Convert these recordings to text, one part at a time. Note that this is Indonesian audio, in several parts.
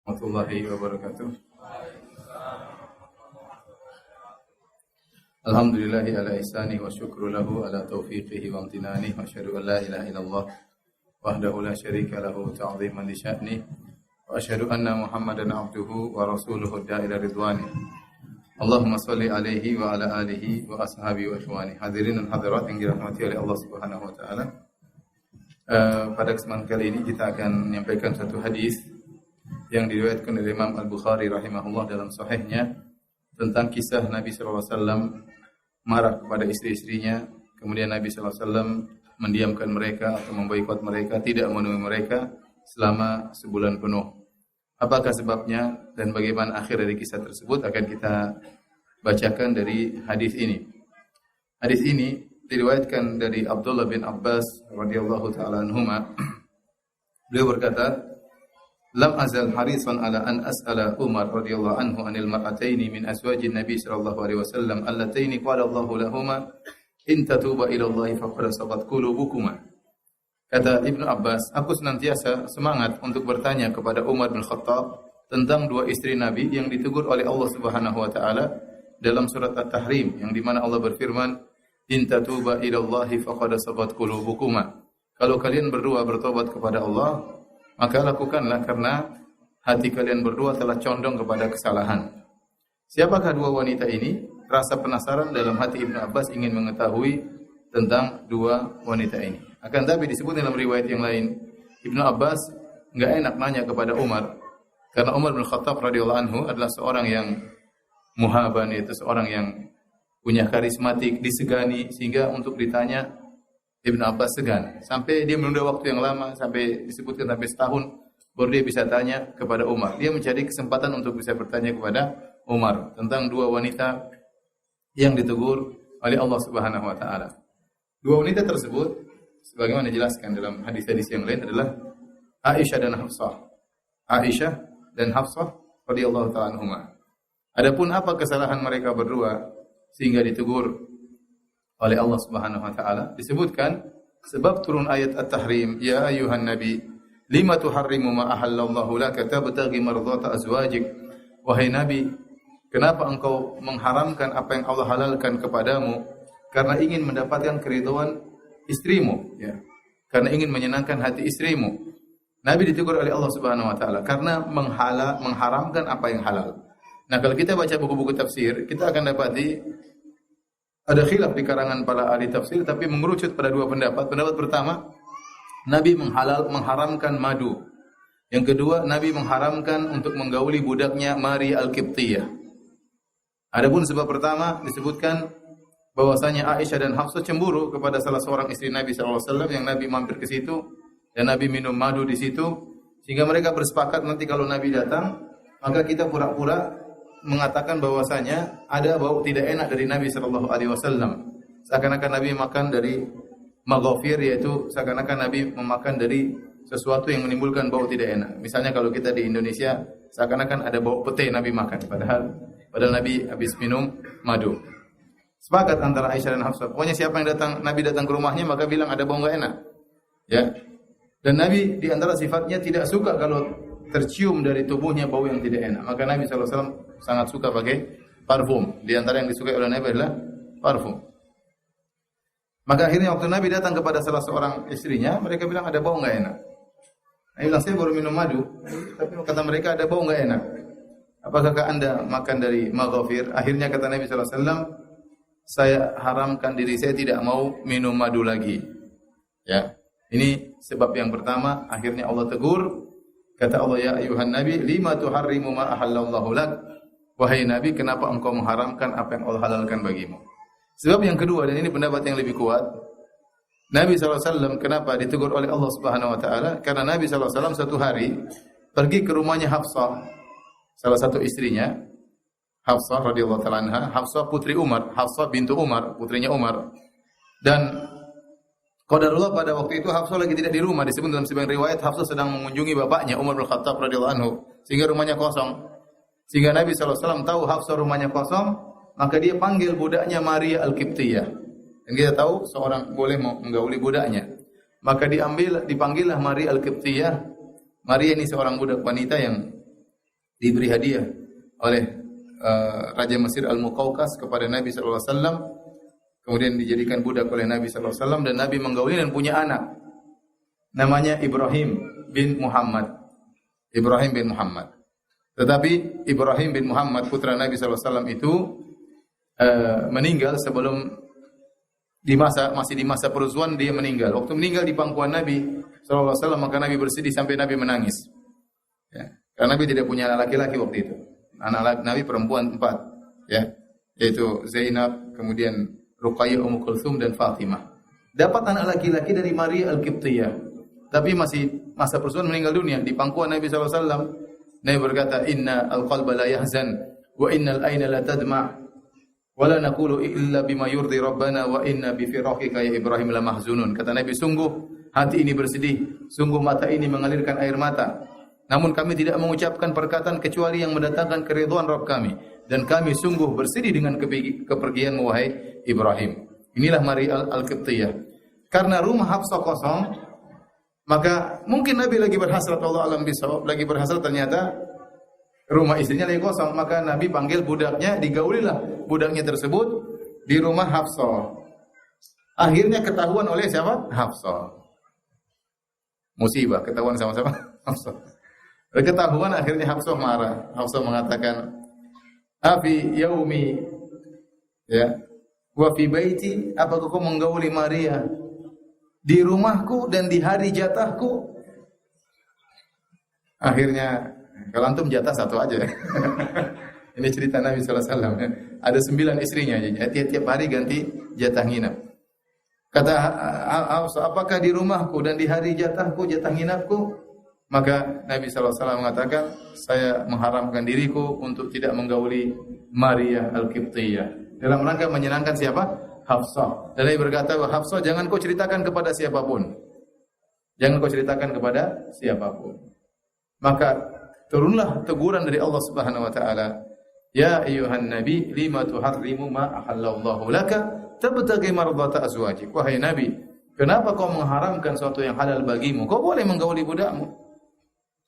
Warahmatullahi wabarakatuh. Alhamdulillahi ala ihsani wa syukru lahu ala taufiqihi wa amtinani wa asyhadu an la ilaha illallah wahdahu la syarika lahu ta'ziman li sya'ni wa asyhadu anna Muhammadan abduhu wa rasuluhu da'ila ridwani. Allahumma shalli alaihi wa ala alihi wa ashabihi wa ikhwani. Hadirin dan hadirat yang dirahmati oleh Allah Subhanahu wa taala. Pada kesempatan kali ini kita akan menyampaikan satu hadis yang diriwayatkan oleh Imam Al-Bukhari rahimahullah dalam sahihnya tentang kisah Nabi sallallahu alaihi wasallam marah kepada istri-istrinya, kemudian Nabi sallallahu alaihi wasallam mendiamkan mereka atau memboikot mereka, tidak menemui mereka selama sebulan penuh. Apakah sebabnya dan bagaimana akhir dari kisah tersebut akan kita bacakan dari hadis ini. Hadis ini diriwayatkan dari Abdullah bin Abbas radhiyallahu taala anhuma. Beliau berkata, "Lam azal harisan ala an as'ala Umar radhiyallahu anhu anil mar'ataini min azwajin Nabi sallallahu alaihi wasallam allataini qala Allahu lahumā in tatuba ila Allah faqad sabat qulubukuma." Kata Ibnu Abbas, aku senantiasa semangat untuk bertanya kepada Umar bin Khattab tentang dua istri Nabi yang ditegur oleh Allah Subhanahu wa taala dalam surat At-Tahrim yang di mana Allah berfirman, "In tatuba ila Allah faqad sabat qulubukuma." Kalau kalian berdua bertobat kepada Allah, maka lakukanlah karena hati kalian berdua telah condong kepada kesalahan. Siapakah dua wanita ini? Rasa penasaran dalam hati Ibnu Abbas ingin mengetahui tentang dua wanita ini. Akan tapi disebut dalam riwayat yang lain, Ibnu Abbas enggak enak nanya kepada Umar karena Umar bin Khattab radhiyallahu anhu adalah seorang yang muhaban, yaitu seorang yang punya karismatik, disegani, sehingga untuk ditanya Ibnu Abbas segan. Sampai dia menunda waktu yang lama, sampai disebutkan sampai setahun baru dia bisa tanya kepada Umar. Dia mencari kesempatan untuk bisa bertanya kepada Umar tentang dua wanita yang ditegur oleh Allah Subhanahu wa taala. Dua wanita tersebut sebagaimana dijelaskan dalam hadis-hadis yang lain adalah Aisyah dan Hafsah. Aisyah dan Hafsah radhiyallahu ta'ala anhuma. Adapun apa kesalahan mereka berdua sehingga ditegur oleh Allah Subhanahu wa taala, disebutkan sebab turun ayat At-Tahrim, ya ayyuhan nabi lima tuharrimu ma ahallallahu laka tabtaghi mardhata azwajik. Wahai nabi, kenapa engkau mengharamkan apa yang Allah halalkan kepadamu karena ingin mendapatkan keridhaan istrimu, ya. Karena ingin menyenangkan hati istrimu. Nabi ditegur oleh Allah Subhanahu wa taala karena mengharamkan apa yang halal. Nah, kalau kita baca buku-buku tafsir, kita akan dapati ada khilaf di karangan para ahli tafsir, tapi mengerucut pada dua pendapat. Pendapat pertama, Nabi mengharamkan madu. Yang kedua, Nabi mengharamkan untuk menggauli budaknya Maria Al-Qibtiyah. Adapun sebab pertama disebutkan bahwasanya Aisyah dan Hafsah cemburu kepada salah seorang istri Nabi sallallahu alaihi wasallam yang Nabi mampir ke situ dan Nabi minum madu di situ, sehingga mereka bersepakat nanti kalau Nabi datang, maka kita pura-pura mengatakan bahwasanya ada bau tidak enak dari Nabi sallallahu alaihi wasallam. Seakan-akan Nabi makan dari maghfir, yaitu seakan-akan Nabi memakan dari sesuatu yang menimbulkan bau tidak enak. Misalnya kalau kita di Indonesia seakan-akan ada bau pete Nabi makan, padahal Nabi habis minum madu. Sepakat antara Aisyah dan Hafsah. Pokoknya siapa yang Nabi datang ke rumahnya maka bilang ada bau enggak enak. Ya. Dan Nabi di antara sifatnya tidak suka kalau tercium dari tubuhnya bau yang tidak enak. Maka Nabi sallallahu alaihi wasallam sangat suka pakai parfum. Di antara yang disukai oleh Nabi adalah parfum. Maka akhirnya waktu Nabi datang kepada salah seorang istrinya, mereka bilang ada bau enggak enak. Nabi bilang, saya baru minum madu, tapi kata mereka ada bau enggak enak. Apakah Anda makan dari maghfir? Akhirnya kata Nabi sallallahu alaihi wasallam, saya haramkan diri saya tidak mau minum madu lagi. Ya. Ini sebab yang pertama, akhirnya Allah tegur. Kata Allah, ya ayuhan nabi, lima tuharrimu ma ahallallahu lak. Wahai nabi, kenapa engkau mengharamkan apa yang Allah halalkan bagimu? Sebab yang kedua, dan ini pendapat yang lebih kuat, Nabi SAW kenapa ditegur oleh Allah Subhanahu wa taala? Karena Nabi SAW satu hari pergi ke rumahnya Hafsah, salah satu istrinya, Hafsah radhiyallahu ta'ala anha, Hafsah putri Umar, Hafsah bintu Umar, putrinya Umar. Dan qadarullah pada waktu itu Hafsah lagi tidak di rumah. Disebut dalam sebagian riwayat Hafsah sedang mengunjungi bapaknya Umar bin Khattab radhiyallahu anhu, sehingga rumahnya kosong. Sehingga Nabi SAW tahu Hafsah rumahnya kosong, maka dia panggil budaknya Maria Al-Qibtiyah. Dan kita tahu seorang boleh menggauli budaknya. Maka dipanggillah Maria Al-Qibtiyah. Maria ini seorang budak wanita yang diberi hadiah oleh Raja Mesir Al-Muqawqas kepada Nabi sallallahu alaihi wasallam. Kemudian dijadikan budak oleh Nabi sallallahu alaihi wasallam dan Nabi menggauli dan punya anak. Namanya Ibrahim bin Muhammad. Ibrahim bin Muhammad. Tetapi Ibrahim bin Muhammad putra Nabi sallallahu alaihi wasallam itu meninggal sebelum masih di masa perusuhan dia meninggal. Waktu meninggal di pangkuan Nabi sallallahu alaihi wasallam maka Nabi bersedih sampai Nabi menangis. Ya. Karena Nabi tidak punya anak laki-laki waktu itu. Anak Nabi perempuan 4, ya. Yaitu Zainab, kemudian Ruqayyah, Ummu Kulthum dan Fatimah. Dapat anak laki-laki dari Maria Al-Qibtiyah. Tapi masih masa perusuhan meninggal dunia di pangkuan Nabi sallallahu alaihi wasallam. Nabi berkata, "Inna al-qalba la yahzan wa innal ayna la tadma' wa la naqulu illa bima yurdi rabbana wa inna bi firaqika ya Ibrahim la mahzunun." Kata Nabi, sungguh hati ini bersedih, sungguh mata ini mengalirkan air mata. Namun kami tidak mengucapkan perkataan kecuali yang mendatangkan keridhaan Rabb kami. Dan kami sungguh bersedih dengan kepergianmu wahai Ibrahim. Inilah Maria Al-Qibtiyah. Karena rumah Hafsah kosong, maka mungkin Nabi lagi berhasrat, Allah alam bisawab, lagi berhasrat ternyata rumah istrinya lagi kosong. Maka Nabi panggil budaknya, digaulilah budaknya tersebut di rumah Hafsah. Akhirnya ketahuan oleh siapa? Hafsah. Musibah, ketahuan sama-sama Hafsah. Ketahuan akhirnya Hafsah marah. Hafsah mengatakan, "Afi yaumi ya wa fi baiti, apakah kau menggauli Maria di rumahku dan di hari jatahku?" Akhirnya kalau antum jatah satu aja. Ini cerita Nabi sallallahu alaihi wasallam. Ada 9 istrinya, tiap hari ganti jatah nginap. Kata Hafsah, "Apakah di rumahku dan di hari jatahku, jatah nginapku?" Maka Nabi sallallahu alaihi wasallam mengatakan, "Saya mengharamkan diriku untuk tidak menggauli Maria Al-Qibtiyah." Dalam rangka menyenangkan siapa? Hafsah. Dan Nabi berkata, "Hafsah, jangan kau ceritakan kepada siapapun." Jangan kau ceritakan kepada siapapun. Maka turunlah teguran dari Allah Subhanahu wa taala, "Ya ayyuhan nabi, lima tuharrimu ma ahallallahu laka tabtaghi mardata azwajik." Wahai Nabi, kenapa kau mengharamkan sesuatu yang halal bagimu? Kau boleh menggauli budakmu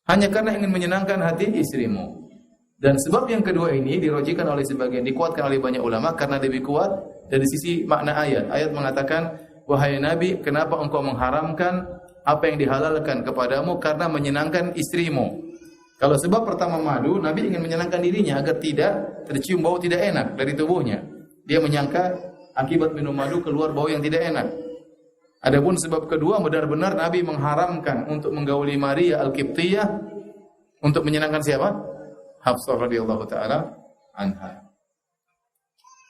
hanya karena ingin menyenangkan hati istrimu. Dan sebab yang kedua ini dirojikan oleh sebagian, dikuatkan oleh banyak ulama karena lebih kuat dari sisi makna ayat. Ayat mengatakan, "Wahai Nabi, kenapa engkau mengharamkan apa yang dihalalkan kepadamu karena menyenangkan istrimu?" Kalau sebab pertama madu, Nabi ingin menyenangkan dirinya agar tidak tercium bau tidak enak dari tubuhnya. Dia menyangka akibat minum madu keluar bau yang tidak enak. Adapun sebab kedua, benar-benar Nabi mengharamkan untuk menggauli Maria Al-Qibtiyah untuk menyenangkan siapa? Hafsah radhiyallahu taala anha.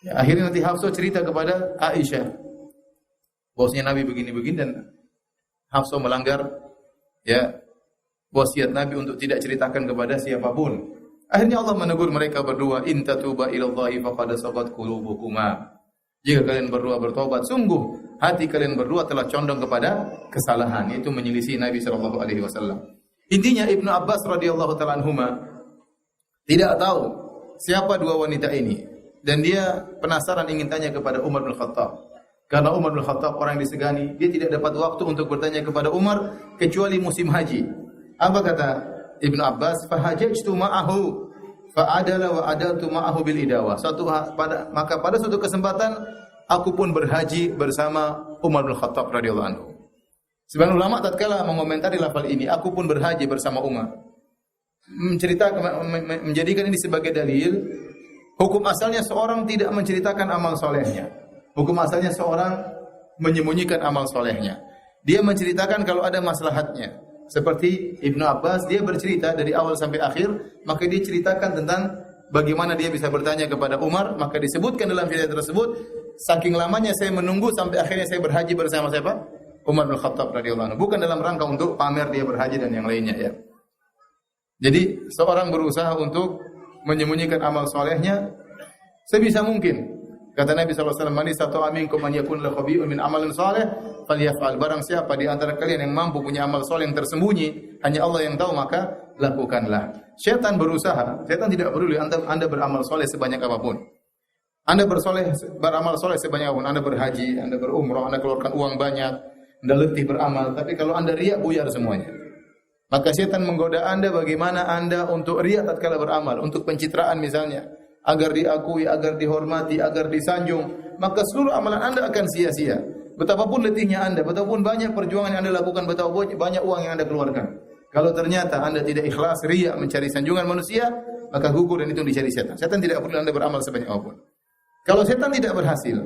Ya, akhirnya nanti Hafsah cerita kepada Aisyah, bahwasanya Nabi begini-begini, dan Hafsah melanggar ya wasiat Nabi untuk tidak ceritakan kepada siapapun. Akhirnya Allah menegur mereka berdua, "In tatuba ilallahi faqad sagat qulubukuma." Jika kalian berdua bertobat, sungguh hati kalian berdua telah condong kepada kesalahan, yaitu menyelisih Nabi sallallahu alaihi wasallam. Intinya Ibnu Abbas radhiyallahu taala anhuma tidak tahu siapa dua wanita ini, dan dia penasaran ingin tanya kepada Umar bin Khattab. Karena Umar bin Khattab orang yang disegani, dia tidak dapat waktu untuk bertanya kepada Umar kecuali musim haji. Apa kata Ibnu Abbas? "Fahajjtu ma'ahu fa'adala wa adaltu ma'ahu bil idawa." Maka pada suatu kesempatan aku pun berhaji bersama Umar bin Khattab radhiyallahu anhu. Sebagian ulama tatkala mengomentari lafal ini, "Aku pun berhaji bersama Umar," menjadikan ini sebagai dalil hukum asalnya seorang tidak menceritakan amal solehnya. Hukum asalnya seorang menyembunyikan amal solehnya. Dia menceritakan kalau ada maslahatnya. Seperti Ibnu Abbas, dia bercerita dari awal sampai akhir, maka dia ceritakan tentang bagaimana dia bisa bertanya kepada Umar, maka disebutkan dalam cerita tersebut, saking lamanya saya menunggu sampai akhirnya saya berhaji bersama siapa? Umar bin Khattab radhiyallahu anhu. Bukan dalam rangka untuk pamer dia berhaji dan yang lainnya ya. Jadi seorang berusaha untuk menyembunyikan amal solehnya sebisa mungkin. Kata Nabi SAW, "Man istata'a minkum an yakun lahu khabi'un min amalin salih falyaf'al." Barang siapa di antara kalian yang mampu punya amal soleh yang tersembunyi, hanya Allah yang tahu, maka lakukanlah. Syaitan berusaha, syaitan tidak peduli Anda beramal soleh sebanyak apapun. Anda beramal soleh sebanyak apapun, Anda berhaji, Anda berumrah, Anda keluarkan uang banyak, Anda letih beramal, tapi kalau Anda riya, buyar semuanya. Maka setan menggoda Anda bagaimana Anda untuk riya tatkala beramal, untuk pencitraan misalnya, agar diakui, agar dihormati, agar disanjung, maka seluruh amalan Anda akan sia-sia. Betapapun letihnya Anda, betapun banyak perjuangan yang Anda lakukan, betapun banyak uang yang Anda keluarkan. Kalau ternyata Anda tidak ikhlas, riya, mencari sanjungan manusia, maka gugur dan itu dicari setan. Setan tidak perlu Anda beramal sebanyak apapun. Kalau setan tidak berhasil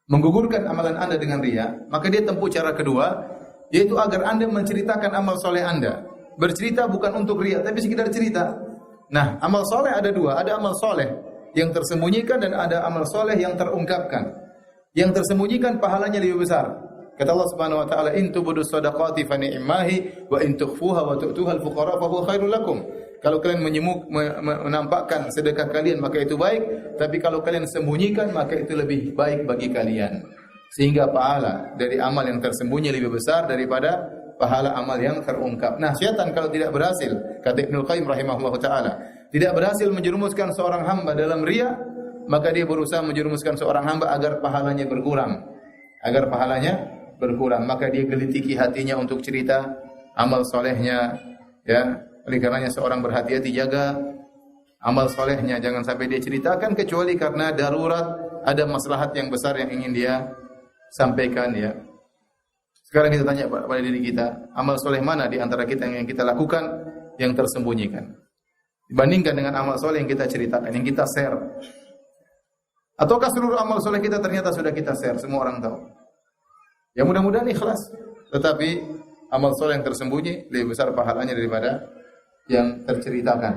menggugurkan amalan Anda dengan riya, maka dia tempuh cara kedua, yaitu agar Anda menceritakan amal soleh Anda. Bercerita bukan untuk riya, tapi sekedar cerita. Nah, amal soleh ada dua. Ada amal soleh yang tersembunyikan dan ada amal soleh yang terungkapkan. Yang tersembunyikan pahalanya lebih besar. Kata Allah Subhanahu wa taala, "In tubudu shadaqati fa ni'mahi wa in tukhfuha wa tu'tuha al-fuqara fa huwa khairul lakum." Kalau kalian menampakkan sedekah kalian maka itu baik, tapi kalau kalian sembunyikan maka itu lebih baik bagi kalian. Sehingga pahala dari amal yang tersembunyi lebih besar daripada pahala amal yang terungkap. Nah, syaitan kalau tidak berhasil, kata Ibnu Qayyim rahimahullahu taala, tidak berhasil menjerumuskan seorang hamba dalam riya, maka dia berusaha menjerumuskan seorang hamba agar pahalanya berkurang. Agar pahalanya berkurang, maka dia gelitiki hatinya untuk cerita amal solehnya, ya. Oleh karenanya seorang berhati-hati jaga amal solehnya, jangan sampai dia ceritakan kecuali karena darurat, ada maslahat yang besar yang ingin dia sampaikan, ya. Sekarang kita tanya pada diri kita, amal soleh mana di antara kita yang kita lakukan yang tersembunyikan dibandingkan dengan amal soleh yang kita ceritakan, yang kita share. Ataukah seluruh amal soleh kita ternyata sudah kita share, semua orang tahu? Ya mudah-mudahan ikhlas, tetapi amal soleh yang tersembunyi lebih besar pahalanya daripada yang terceritakan.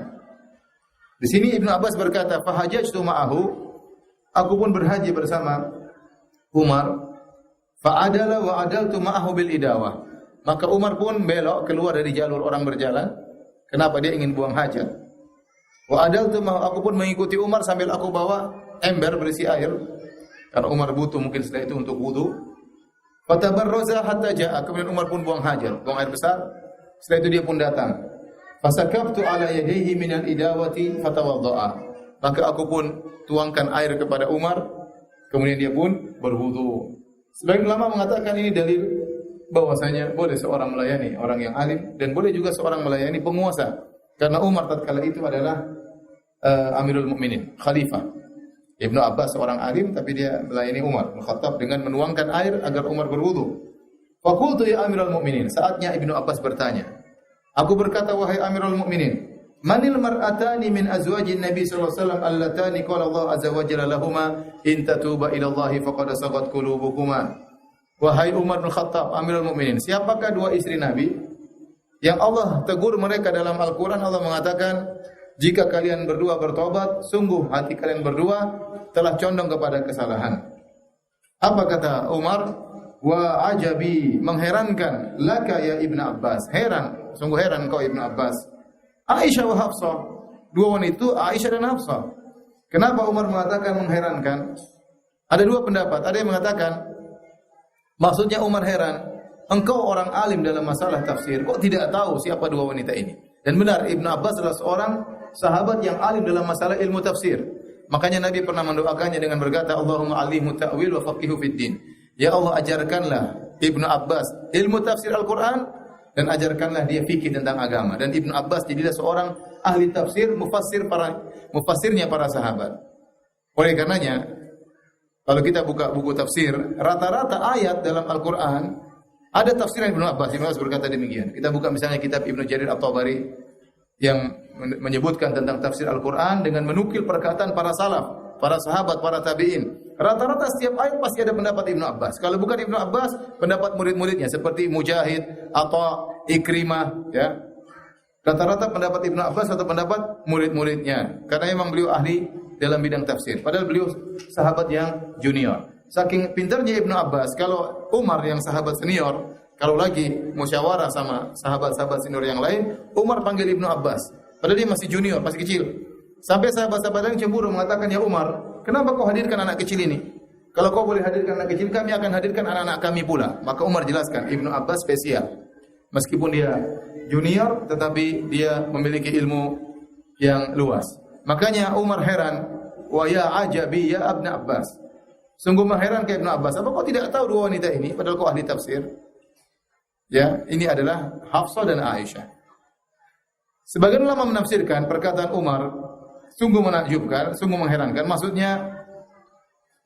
Di sini Ibnu Abbas berkata, "Fahajjatu ma'ahu," aku pun berhaji bersama Umar. Fa'adala wa adaltu ma'ahu bil idawah. Maka Umar pun belok keluar dari jalur orang berjalan. Kenapa? Dia ingin buang hajat. Wa adaltu ma'ahu, aku pun mengikuti Umar sambil aku bawa ember berisi air. Karena Umar butuh mungkin setelah itu untuk wudu. Fatabarraza hatta ja'a. Kemudian Umar pun buang hajat, buang air besar. Setelah itu dia pun datang. Fasakabtu ala yadayhi minal idawati fatawadda'a. Maka aku pun tuangkan air kepada Umar. Kemudian dia pun berwudu. Sebagian ulama mengatakan ini dalil bahwasanya boleh seorang melayani orang yang alim dan boleh juga seorang melayani penguasa. Karena Umar tatkala itu adalah Amirul Mukminin, khalifah. Ibnu Abbas seorang alim tapi dia melayani Umar bin Khattab dengan menuangkan air agar Umar berwudu. Faqultu ya Amirul Mukminin, saatnya Ibnu Abbas bertanya. Aku berkata, wahai Amirul Mukminin, manil mar'atani min azwajin Nabi sallallahu alaihi wasallam allatani qala Allah azza wa jalla lahumā in tatuba ila Allah faqad sagat qulubukuma. Wahai Umar bin Khattab, Amirul Mukminin, siapakah dua istri Nabi yang Allah tegur mereka dalam Al-Qur'an? Allah mengatakan, jika kalian berdua bertobat, sungguh hati kalian berdua telah condong kepada kesalahan. Apa kata Umar? Wa ajabi, mengherankan, laka ya Ibnu Abbas, heran, sungguh heran kau Ibnu Abbas. Aisyah wa Hafsah, dua wanita itu Aisyah dan Hafsah. Kenapa Umar mengatakan mengherankan? Ada dua pendapat. Ada yang mengatakan maksudnya Umar heran, engkau orang alim dalam masalah tafsir, kok tidak tahu siapa dua wanita ini? Dan benar, Ibnu Abbas adalah seorang sahabat yang alim dalam masalah ilmu tafsir. Makanya Nabi pernah mendoakannya dengan berkata, Allahumma alimhu ta'wil wa faqihu fid din. Ya Allah, ajarkanlah Ibnu Abbas ilmu tafsir Al-Quran dan ajarkanlah dia fikih tentang agama. Dan Ibnu Abbas jadilah seorang ahli tafsir, mufassirnya para sahabat. Oleh karenanya, kalau kita buka buku tafsir, rata-rata ayat dalam Al-Quran ada tafsiran Ibnu Abbas. Ibnu Abbas berkata demikian. Kita buka misalnya kitab Ibnu Jarir At-Tabari yang menyebutkan tentang tafsir Al-Quran dengan menukil perkataan para salaf, para sahabat, para tabi'in. Rata-rata setiap ayat pasti ada pendapat Ibnu Abbas. Kalau bukan Ibnu Abbas, pendapat murid-muridnya seperti Mujahid atau Ikrimah, ya. Rata-rata pendapat Ibnu Abbas atau pendapat murid-muridnya. Karena memang beliau ahli dalam bidang tafsir. Padahal beliau sahabat yang junior. Saking pintarnya Ibnu Abbas, kalau Umar yang sahabat senior, kalau lagi musyawarah sama sahabat-sahabat senior yang lain, Umar panggil Ibnu Abbas. Padahal dia masih junior, masih kecil. Sampai sahabat-sahabat yang cemburu mengatakan, ya Umar, kenapa kau hadirkan anak kecil ini? Kalau kau boleh hadirkan anak kecil, kami akan hadirkan anak-anak kami pula. Maka Umar jelaskan, Ibnu Abbas spesial. Meskipun dia junior, tetapi dia memiliki ilmu yang luas. Makanya Umar heran, wa ya ajabi ya Ibnu Abbas. Sungguh mengherankan Ibnu Abbas. Apa kau tidak tahu dua wanita ini? Padahal kau ahli tafsir. Ya, ini adalah Hafsah dan Aisyah. Sebagian ulama menafsirkan perkataan Umar sungguh menakjubkan, sungguh mengherankan. Maksudnya,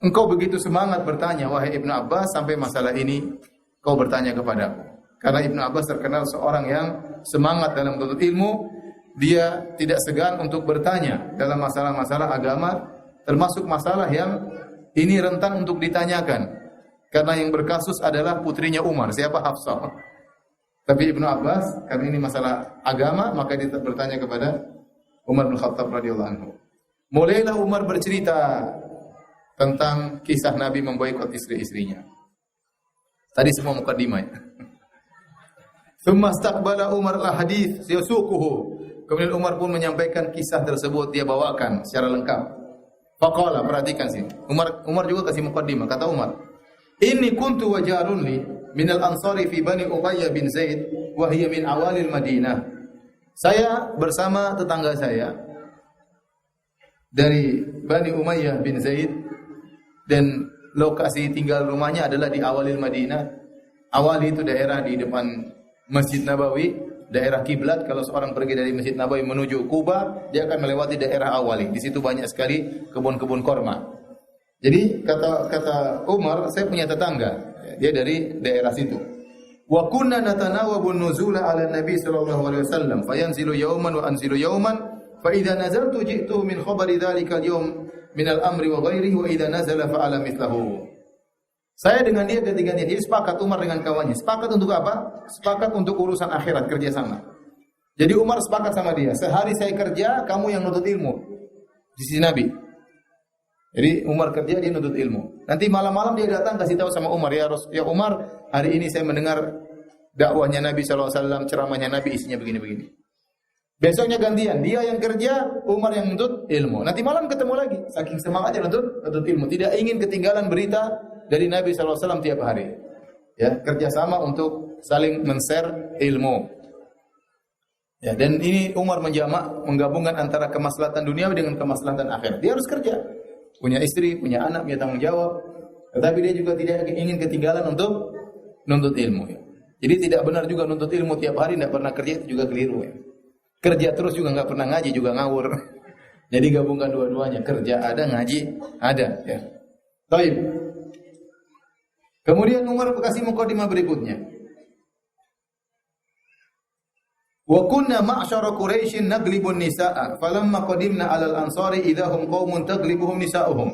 engkau begitu semangat bertanya, wahai Ibnu Abbas, sampai masalah ini kau bertanya kepadaku. Karena Ibnu Abbas terkenal seorang yang semangat dalam menuntut ilmu, dia tidak segan untuk bertanya dalam masalah-masalah agama, termasuk masalah yang ini rentan untuk ditanyakan. Karena yang berkasus adalah putrinya Umar, siapa? Hafsah. Tapi Ibnu Abbas, karena ini masalah agama, maka dia bertanya kepada Umar bin Khattab radhiyallahu anhu. Mulailah Umar bercerita tentang kisah Nabi memboikot istri-istrinya. Tadi semua mukaddimah. Tsumma istaqbala Umar al-hadits yasuquhu. Kemudian Umar pun menyampaikan kisah tersebut, dia bawakan secara lengkap. Faqala, perhatikan sini. Umar juga kasih mukaddimah. Kata Umar, "Inni kuntu wajarun li min al-ansari fi Bani Umayyah bin Zaid wa hiya min awalil Madinah." Saya bersama tetangga saya dari Bani Umayyah bin Zaid dan lokasi tinggal rumahnya adalah di awalil Madinah. Awali itu daerah di depan Masjid Nabawi, daerah kiblat. Kalau seorang pergi dari Masjid Nabawi menuju Kuba, dia akan melewati daerah Awali. Di situ banyak sekali kebun-kebun korma. Jadi kata Umar, saya punya tetangga, dia dari daerah situ. Wa kunna natanawabu nuzula ala Nabi sallallahu alaihi wasallam, fayanzilu yawman wa anzilu yawman, fa idza nazaltu ji'tu min khabari dzalika al-yawm min al-amri wa ghairihi wa idza nazala fa'ala mithlahu. Saya dengan dia ketiganya, dia sepakat, Umar dengan kawannya. Sepakat untuk apa? Sepakat untuk urusan akhirat, kerja sama. Jadi Umar sepakat sama dia, sehari saya kerja, kamu yang nuntut ilmu di sisi Nabi. Jadi Umar kerja, dia nuntut ilmu. Nanti malam-malam dia datang kasih tahu sama Umar, ya Umar, hari ini saya mendengar dakwahnya Nabi SAW, ceramahnya Nabi isinya begini-begini. Besoknya gantian, dia yang kerja, Umar yang nuntut ilmu. Nanti malam ketemu lagi, saking semangatnya nuntut ilmu. Tidak ingin ketinggalan berita dari Nabi SAW tiap hari. Ya, kerjasama untuk saling men-share ilmu. Ya, dan ini Umar menggabungkan antara kemaslahatan dunia dengan kemaslahatan akhirat. Dia harus kerja. Punya istri, punya anak, punya tanggung jawab. Tetapi dia juga tidak ingin ketinggalan untuk nuntut ilmu. Ya. Jadi tidak benar juga nuntut ilmu tiap hari, tidak pernah kerja, itu juga keliru. Ya. Kerja terus juga nggak pernah ngaji, juga ngawur. Jadi gabungkan dua-duanya, kerja ada, ngaji ada. Ya. Baik. Kemudian Umar kasih mukadimah berikutnya. Wa kunna ma'syara Quraisy naglibun nisaa falamma qadimna 'alal ansari idahum qaumun taglibuhum nisaa'uhum.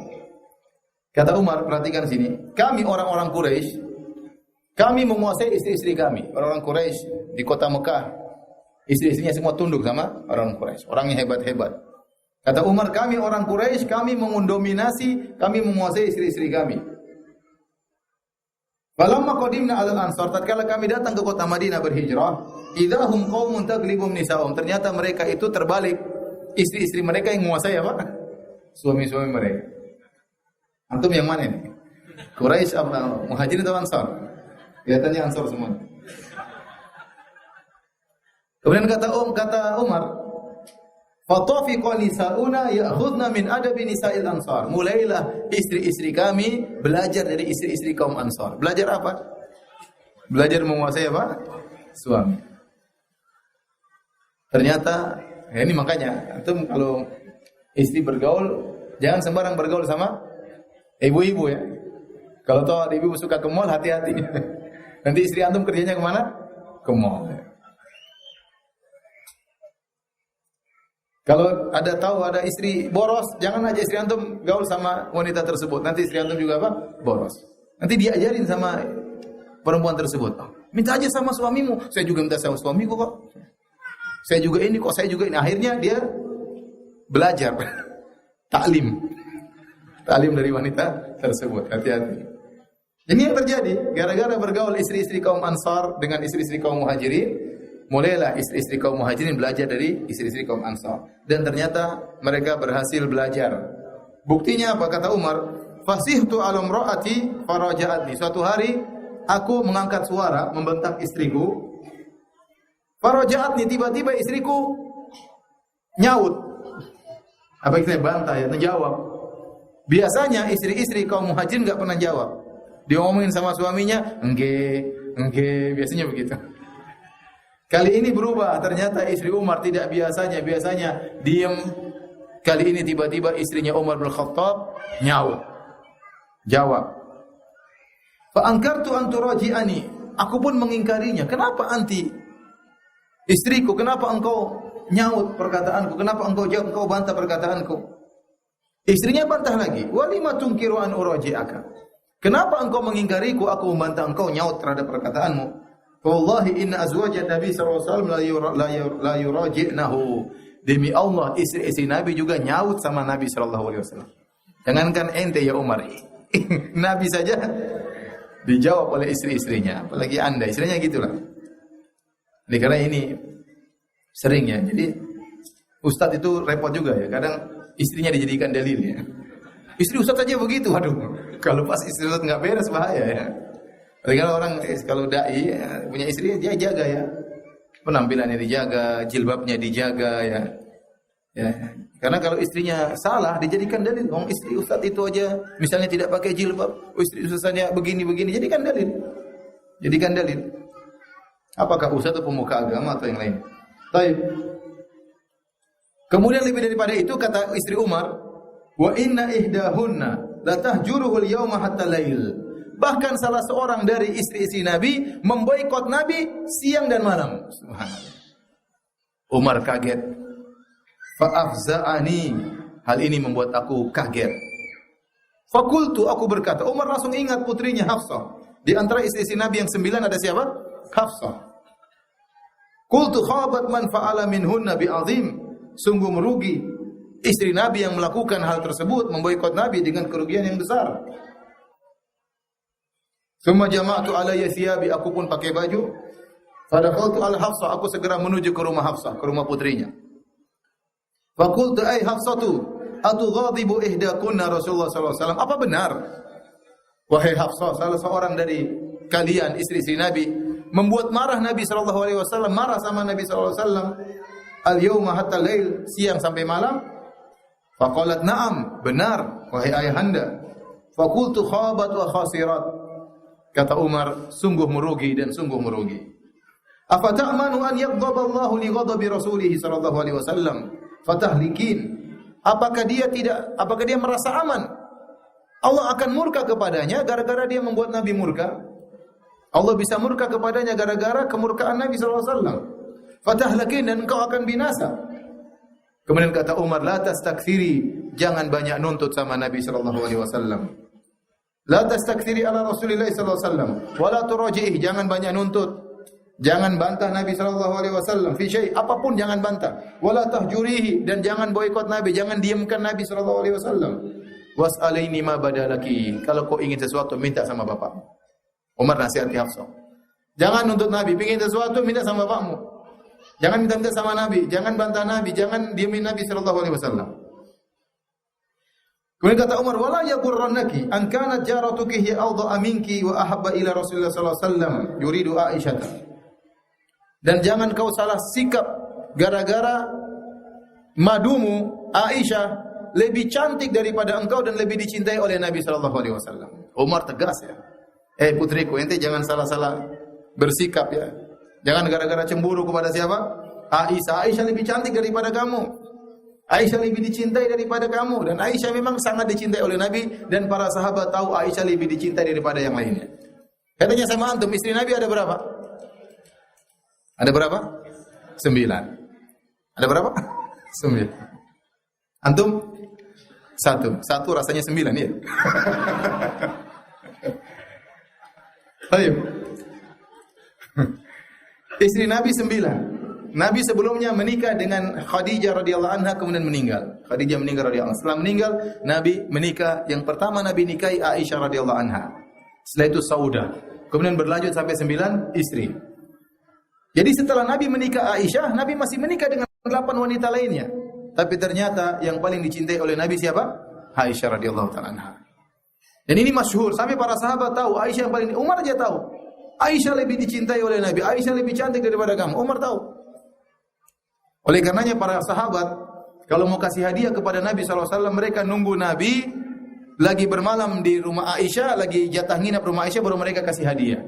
Kata Umar, perhatikan sini. Kami orang-orang Quraisy, kami menguasai istri-istri kami. Orang-orang Quraisy di kota Mekah, istri-istrinya semua tunduk sama orang Quraisy. Orangnya hebat-hebat. Kata Umar, kami orang Quraisy, kami mendominasi, kami menguasai istri-istri kami. Falamma qadimna 'alal ansar, tatkala kami datang ke kota Madinah berhijrah, idahum qaumun taglibum nisaa'um. Ternyata mereka itu terbalik. Istri-istri mereka yang menguasai apa? Suami-suami mereka. Antum yang mana ini? Quraisy apa? Muhajirin atau Ansar? Kelihatannya Ansar semua. Kemudian kata Umar, fatafiqa nisaa'una ya'khudna min adabi nisa'il ansar. Mulailah istri-istri kami belajar dari istri-istri kaum Ansar. Belajar apa? Belajar menguasai apa? Suami. Ternyata, ya ini makanya antum kalau istri bergaul, jangan sembarang bergaul sama ibu-ibu ya. Kalau tahu ibu suka ke mall, hati-hati. Nanti istri antum kerjanya kemana? Ke mall. Kalau ada istri boros, jangan aja istri antum gaul sama wanita tersebut. Nanti istri antum juga apa? Boros. Nanti diajarin sama perempuan tersebut. Oh, minta aja sama suamimu. Saya juga minta sama suamiku kok. Saya juga ini kok, saya juga ini. Akhirnya dia belajar. Taklim dari wanita tersebut. Hati-hati. Ini yang terjadi. Gara-gara bergaul istri-istri kaum Ansar dengan istri-istri kaum Muhajirin, mulailah istri-istri kaum Muhajirin belajar dari istri-istri kaum Ansar. Dan ternyata mereka berhasil belajar. Buktinya apa? Kata Umar, fasihtu ala imraati faraja'atni. Suatu hari aku mengangkat suara membentak istriku. Faraja'atni, tiba-tiba istriku nyaut. Apa yang saya bantah ya? Menjawab. Biasanya istri-istri kaum Muhajirin enggak pernah jawab. Dia ngomongin sama suaminya, "Nggih, Oke, biasanya begitu. Kali ini berubah, ternyata istri Umar tidak biasanya diam. Kali ini tiba-tiba istrinya Umar bin Khattab nyaut. Jawab. Fa ankartu an turaji'ani. Aku pun mengingkarinya. Kenapa anti istriku? Kenapa engkau nyaut perkataanku? Kenapa engkau jawab, engkau bantah perkataanku? Istrinya bantah lagi. Walima tunkiru an uraji'aka. Kenapa engkau mengingkariku? Aku membantah engkau nyaut terhadap perkataanmu. Wallahi inna azwajan Nabi sallallahu alaihi wasallam la yuraji'nahu. Demi Allah, istri-istri Nabi juga nyaut sama Nabi sallallahu alaihi wasallam. Jangankan ente ya Umar. Nabi saja dijawab oleh istri-istrinya, apalagi Anda, istrinya gitulah. Karena ini sering ya. Jadi ustadz itu repot juga ya. Kadang istrinya dijadikan dalil ya. Istri ustadz aja begitu. Aduh, kalau pas istri ustadz nggak beres bahaya ya. Kalau orang kalau dai ya, punya istri dia jaga ya, penampilannya dijaga, jilbabnya dijaga ya. Ya, karena kalau istrinya salah dijadikan dalil. Oh, istri ustadz itu aja misalnya tidak pakai jilbab, istri ustadznya begini-begini, jadikan dalil. Jadikan dalil. Apakah ustadz atau pemuka agama atau yang lain? Baik. Kemudian lebih daripada itu kata istri Umar, wa inna ihdahunna la tahjuruhu al-yawma hatta lail. Bahkan salah seorang dari istri-istri Nabi memboikot Nabi siang dan malam. Subhanallah. Umar kaget. Fa'afza'ani. Hal ini membuat aku kaget. Fakultu, aku berkata. Umar langsung ingat putrinya Hafsah. Di antara istri-istri Nabi yang 9 ada siapa? Hafsah. Qultu khabat man fa'ala minhunna bi'azim. Sungguh merugi istri Nabi yang melakukan hal tersebut, memboikot Nabi dengan kerugian yang besar. Summa jama'tu alayya thiyabi, aku pun pakai baju. Fadakhaltu ala Hafsah, aku segera menuju ke rumah Hafsah, ke rumah putrinya. Faqultu ay Hafsatu, atughadibu ihdakunna Rasulullah sallallahu alaihi wasallam? Apa benar wahai Hafsah, salah seorang dari kalian istri-istri Nabi membuat marah Nabi sallallahu alaihi wasallam, marah sama Nabi sallallahu alaihi wasallam al-yauma hatta lail, siang sampai malam? Faqalat na'am, benar wahai ayahanda. Faqultu khabat wa khasirat. Kata Umar, sungguh merugi dan sungguh merugi. Afata'manu an yaghdaba Allahu li ghadabi rasulih sallallahu alaihi wasallam fatahlikin? Apakah dia merasa aman Allah akan murka kepadanya gara-gara dia membuat Nabi murka? Allah bisa murka kepadanya gara-gara kemurkaan Nabi sallallahu alaihi wasallam. Fatahlikin, dan engkau akan binasa. Kemudian kata Umar, la tastakthiri, jangan banyak nuntut sama Nabi sallallahu alaihi wasallam. La tastakthiri ala Rasulillah sallallahu alaihi wasallam wa la turaji'ih, jangan banyak nuntut. Jangan bantah Nabi sallallahu alaihi wasallam fi syai', apapun jangan bantah. Wa la tahjurihi, dan jangan boikot Nabi, jangan diamkan Nabi sallallahu alaihi wasallam. Was'alaini ma badalaki, kalau kau ingin sesuatu minta sama bapakmu. Umar nasihati Hafsah. Jangan nuntut Nabi, ingin sesuatu minta sama bapakmu. Jangan minta-minta sama Nabi, jangan bantah Nabi, jangan diamin Nabi sallallahu alaihi wasallam. Kemudian kata Umar, wala yaqurrannaki an kanat jaratuki hiya awda'a minki wa ahabba ila Rasulullah sallallahu alaihi wasallam yuridu Aisyah. Dan jangan kau salah sikap gara-gara madumu Aisyah lebih cantik daripada engkau dan lebih dicintai oleh Nabi sallallahu alaihi wasallam. Umar tegas ya. Putriku, ente jangan salah-salah bersikap ya. Jangan gara-gara cemburu kepada siapa? Aisyah. Aisyah lebih cantik daripada kamu. Aisyah lebih dicintai daripada kamu, dan Aisyah memang sangat dicintai oleh Nabi, dan para sahabat tahu Aisyah lebih dicintai daripada yang lainnya. Katanya sama antum, istri Nabi ada berapa? Ada berapa? 9. Ada berapa? 9. Antum? 1. 1 rasanya 9 ya. Baik. Istri Nabi 9. Nabi sebelumnya menikah dengan Khadijah radhiyallahu anha, kemudian meninggal. Khadijah meninggal radhiyallahu anha. Setelah meninggal, Nabi menikah. Yang pertama Nabi nikahi Aisyah radhiyallahu anha. Setelah itu Saudah. Kemudian berlanjut sampai 9 istri. Jadi setelah Nabi menikah Aisyah, Nabi masih menikah dengan 8 wanita lainnya. Tapi ternyata yang paling dicintai oleh Nabi siapa? Aisyah radhiyallahu ta'ala anha. Dan ini masyhur, sampai para sahabat tahu Aisyah yang paling, Umar aja tahu. Aisyah lebih dicintai oleh Nabi, Aisyah lebih cantik daripada kamu. Umar tahu. Oleh karenanya para sahabat kalau mau kasih hadiah kepada Nabi SAW, mereka nunggu Nabi lagi bermalam di rumah Aisyah, lagi jatah nginap rumah Aisyah, baru mereka kasih hadiah.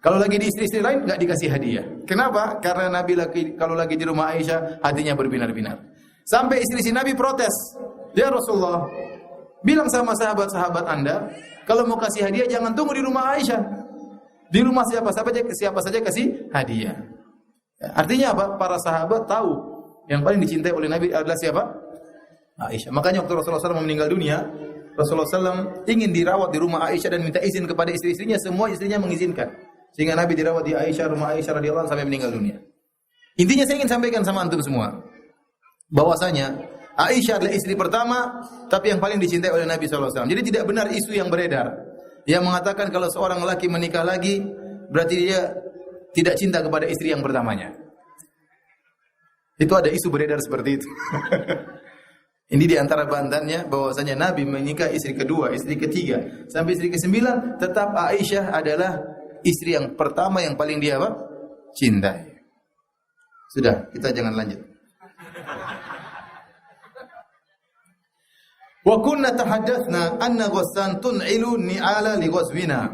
Kalau lagi di istri-istri lain nggak dikasih hadiah. Kenapa? Karena Nabi kalau lagi di rumah Aisyah hatinya berbinar-binar. Sampai istri-istri Nabi protes, "Ya Rasulullah, bilang sama sahabat-sahabat Anda, kalau mau kasih hadiah jangan tunggu di rumah Aisyah. Di rumah siapa saja kasih hadiah." Ya, artinya apa? Para sahabat tahu yang paling dicintai oleh Nabi adalah siapa? Aisyah. Makanya waktu Rasulullah SAW meninggal dunia, Rasulullah SAW ingin dirawat di rumah Aisyah dan minta izin kepada istri-istrinya, semua istrinya mengizinkan. Sehingga Nabi dirawat di rumah Aisyah radhiyallahu anha sampai meninggal dunia. Intinya saya ingin sampaikan sama antum semua, bahwasanya Aisyah adalah istri pertama, tapi yang paling dicintai oleh Nabi SAW. Jadi tidak benar isu yang beredar, yang mengatakan kalau seorang lelaki menikah lagi, berarti dia tidak cinta kepada istri yang pertamanya. Itu ada isu beredar seperti itu. Ini di antara bantahannya bahwasanya Nabi menikah istri kedua, istri ketiga, sampai istri ke-9, tetap Aisyah adalah istri yang pertama yang paling dia apa? Cintai. Sudah, kita jangan lanjut. Wa kunna tahaddatsna anna Ghassan tun'ilu ni'ala li ghazwina.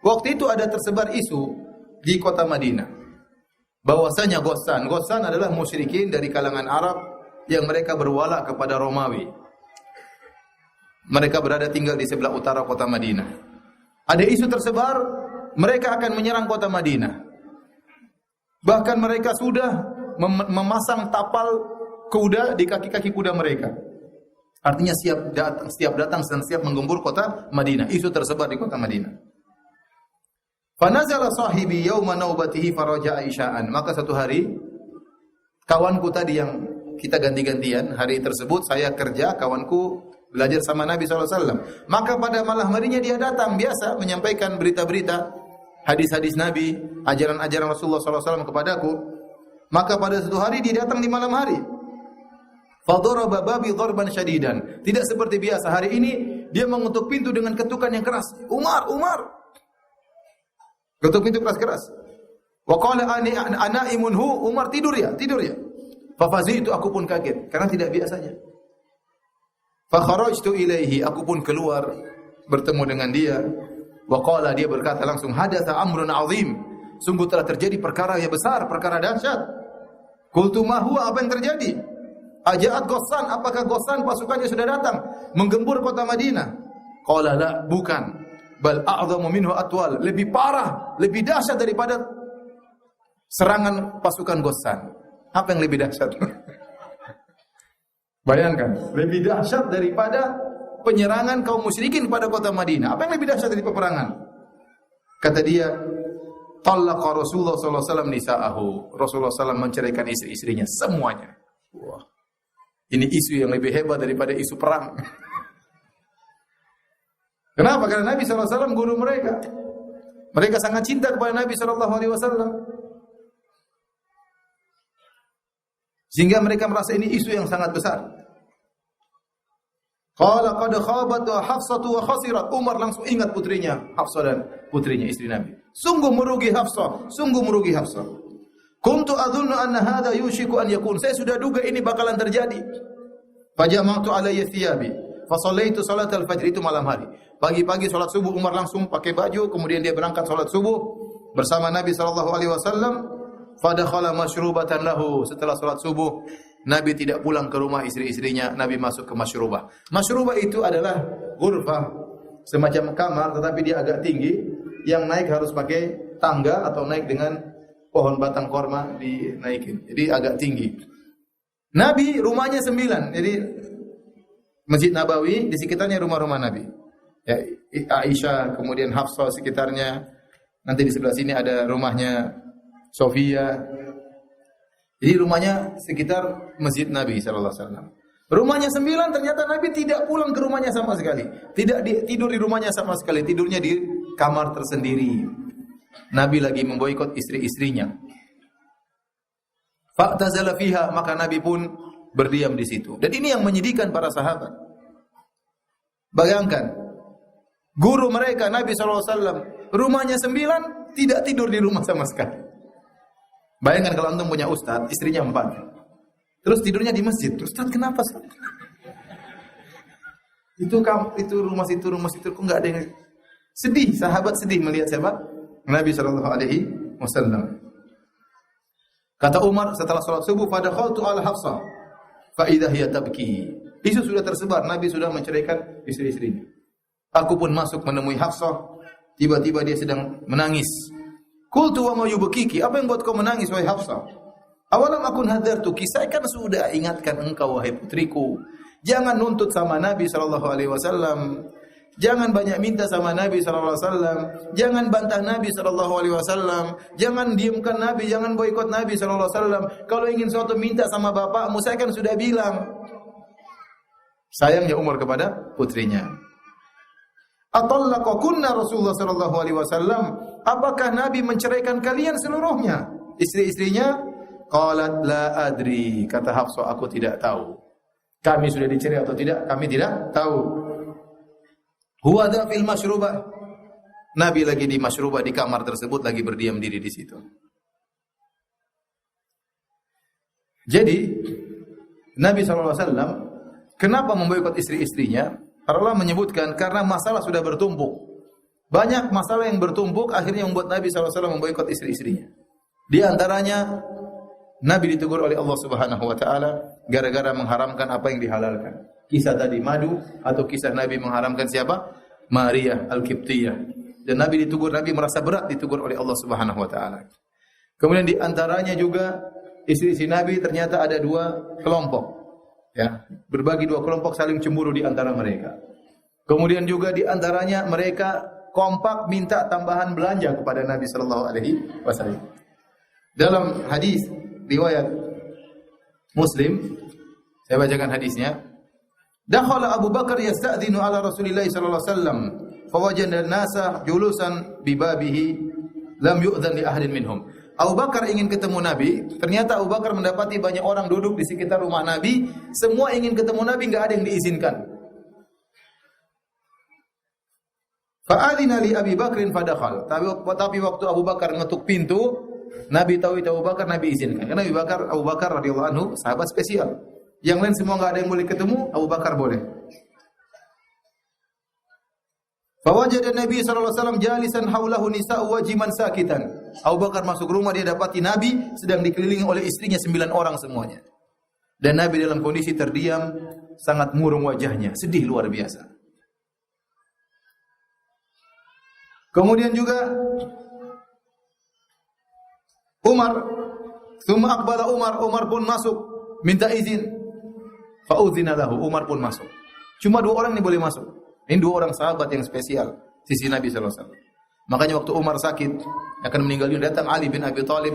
Waktu itu ada tersebar isu di kota Madinah bahwasanya Ghassan adalah musyrikin dari kalangan Arab yang mereka berwala kepada Romawi. Mereka berada tinggal di sebelah utara kota Madinah. Ada isu tersebar, mereka akan menyerang kota Madinah. Bahkan mereka sudah memasang tapal kuda di kaki-kaki kuda mereka. Artinya setiap datang dan siap menggempur kota Madinah. Isu tersebar di kota Madinah. Fanazala sahibi yauma naubatihi faraja Aisya'an. Maka satu hari kawanku tadi yang kita ganti-gantian, hari tersebut saya kerja, kawanku belajar sama Nabi SAW. Maka pada malam harinya dia datang biasa menyampaikan berita-berita, hadis-hadis Nabi, ajaran-ajaran Rasulullah SAW kepadaku. Maka pada satu hari dia datang di malam hari. Fadaraba babi darban syadidan. Tidak seperti biasa, hari ini dia mengetuk pintu dengan ketukan yang keras. Umar. Ketuk pintu keras-keras. Wa qala anaimun hu, Umar tidur ya. Fa itu aku pun kaget karena tidak biasanya. Fa kharajtu ilaihi, aku pun keluar bertemu dengan dia. Wa qala, dia berkata langsung, hadatsa amrun azim. Sungguh telah terjadi perkara yang besar, perkara dahsyat. Qultu ma huwa, apa yang terjadi? Ajaat Ghassan, apakah Ghassan pasukannya sudah datang menggempur kota Madinah? Qala la, bukan. Bal a'dhamu minhu atwal, lebih parah, lebih dahsyat daripada serangan pasukan Ghassan. Apa yang lebih dahsyat? Bayangkan, lebih dahsyat daripada penyerangan kaum musyrikin pada kota Madinah. Apa yang lebih dahsyat dari peperangan? Kata dia, talaqa Rasulullah SAW nisa'ahu. Rasulullah SAW menceraikan istri-istrinya semuanya. Wah. Ini isu yang lebih hebat daripada isu perang. Kenapa? Karena Nabi SAW guru mereka. Mereka sangat cinta kepada Nabi SAW. Sehingga mereka merasa ini isu yang sangat besar. Qala qad khabat wa Hafsatu wa khasirat. Umar langsung ingat putrinya Hafsah dan putrinya istri Nabi. Sungguh merugi Hafsah. Kuntu adhunnu anna hadha yushiku an yakun. Saya sudah duga ini bakalan terjadi. Fajama'tu alayya thiyabi fa shallaitu salatal fajr. Itu malam hari. Pagi-pagi salat subuh Umar langsung pakai baju, kemudian dia berangkat salat subuh bersama Nabi SAW. Fadakhala masyrubatan lahu. Setelah salat subuh, Nabi tidak pulang ke rumah istri-istrinya, Nabi masuk ke masyrubah. Masyrubah itu adalah ghurfah, semacam kamar tetapi dia agak tinggi, yang naik harus pakai tangga atau naik dengan pohon batang korma dinaikin. Jadi agak tinggi. Nabi rumahnya 9. Jadi Masjid Nabawi di sekitarnya rumah-rumah Nabi. Ya, Aisyah, kemudian Hafsah sekitarnya. Nanti di sebelah sini ada rumahnya Sofia. Jadi rumahnya sekitar Masjid Nabi sallallahu alaihi wasallam. Rumahnya 9, ternyata Nabi tidak pulang ke rumahnya sama sekali. Tidak tidur di rumahnya sama sekali, tidurnya di kamar tersendiri. Nabi lagi memboikot istri-istrinya. Fa'tazala fiha, maka Nabi pun berdiam di situ. Dan ini yang menyedihkan para sahabat. Bayangkan, guru mereka Nabi sallallahu alaihi wasallam, rumahnya 9, tidak tidur di rumah sama sekali. Bayangkan kalau antum punya ustaz, istrinya 4. Terus tidurnya di masjid. Ustaz, kenapa? Itu rumah situ kok enggak ada yang sedih, sahabat sedih melihat siapa? Nabi sallallahu alaihi wasallam. Kata Umar setelah salat subuh, fadakhaltu ala Hafsah fa idza hiya tabki. Isu sudah tersebar, Nabi sudah menceraikan istri-istrinya. Aku pun masuk menemui Hafsah, tiba-tiba dia sedang menangis. Qultu wa ma yubkiki? Apa yang buat kau menangis wahai Hafsah? Awalam akun hadartuki? Saya kan sudah ingatkan engkau wahai putriku. Jangan nuntut sama Nabi sallallahu alaihi wasallam. Jangan banyak minta sama Nabi sallallahu alaihi wasallam. Jangan bantah Nabi sallallahu alaihi wasallam. Jangan diamkan Nabi, jangan boikot Nabi sallallahu alaihi wasallam. Kalau ingin sesuatu minta sama bapakmu, saya kan sudah bilang. Sayangnya Umar kepada putrinya. Atallaqakunna Rasulullah sallallahu alaihi wasallam? Apakah Nabi menceraikan kalian seluruhnya? Istri-istrinya, qalat la adri. Kata Hafsah, aku tidak tahu. Kami sudah dicerai atau tidak? Kami tidak tahu. Huwa dha fil masyrubah. Nabi lagi di masyrubah, di kamar tersebut, lagi berdiam diri di situ. Jadi Nabi SAW kenapa memboikot istri-istrinya? Para ulama menyebutkan karena masalah sudah bertumpuk. Banyak masalah yang bertumpuk akhirnya membuat Nabi SAW memboikot istri-istrinya. Di antaranya Nabi ditegur oleh Allah Subhanahu wa taala gara-gara mengharamkan apa yang dihalalkan. Kisah tadi madu atau kisah Nabi mengharamkan siapa? Maria Al-Qibtiyah. Dan Nabi ditegur, Nabi merasa berat ditegur oleh Allah Subhanahu wa taala. Kemudian di antaranya juga istri-istri Nabi ternyata ada dua kelompok. Ya, berbagi dua kelompok saling cemburu di antara mereka. Kemudian juga di antaranya mereka kompak minta tambahan belanja kepada Nabi sallallahu alaihi wasallam. Dalam hadis riwayat Muslim, saya bacakan hadisnya. Dakhala Abu Bakar yasta'dhinu ala Rasulillah sallallahu alaihi wasallam, fawajada an-nasa julusan bi babihi lam yu'dhan li ahadin minhum. Abu Bakar ingin ketemu Nabi, ternyata Abu Bakar mendapati banyak orang duduk di sekitar rumah Nabi, semua ingin ketemu Nabi, enggak ada yang diizinkan. Fa'adhina li Abi Bakrin fadakhal. Tapi waktu Abu Bakar ngetuk pintu, Nabi tahu itu Abu Bakar, Nabi izinkan. Karena Abu Bakar radhiyallahu anhu sahabat spesial. Yang lain semua enggak ada yang boleh ketemu, Abu Bakar boleh. Fawajada Nabi sallallahu alaihi wasallam jalisan haulahu nisa'u wajiman sakitan. Abu Bakar masuk rumah, dia dapati Nabi sedang dikelilingi oleh istrinya 9 orang semuanya. Dan Nabi dalam kondisi terdiam, sangat murung wajahnya, sedih luar biasa. Kemudian juga Umar pun masuk, minta izin. Fa'udzina lahu, Umar pun masuk. Cuma 2 orang ini boleh masuk. Ini 2 orang sahabat yang spesial sisi Nabi sallallahu alaihi wasallam. Makanya waktu Umar sakit akan meninggal dunia, datang Ali bin Abi Thalib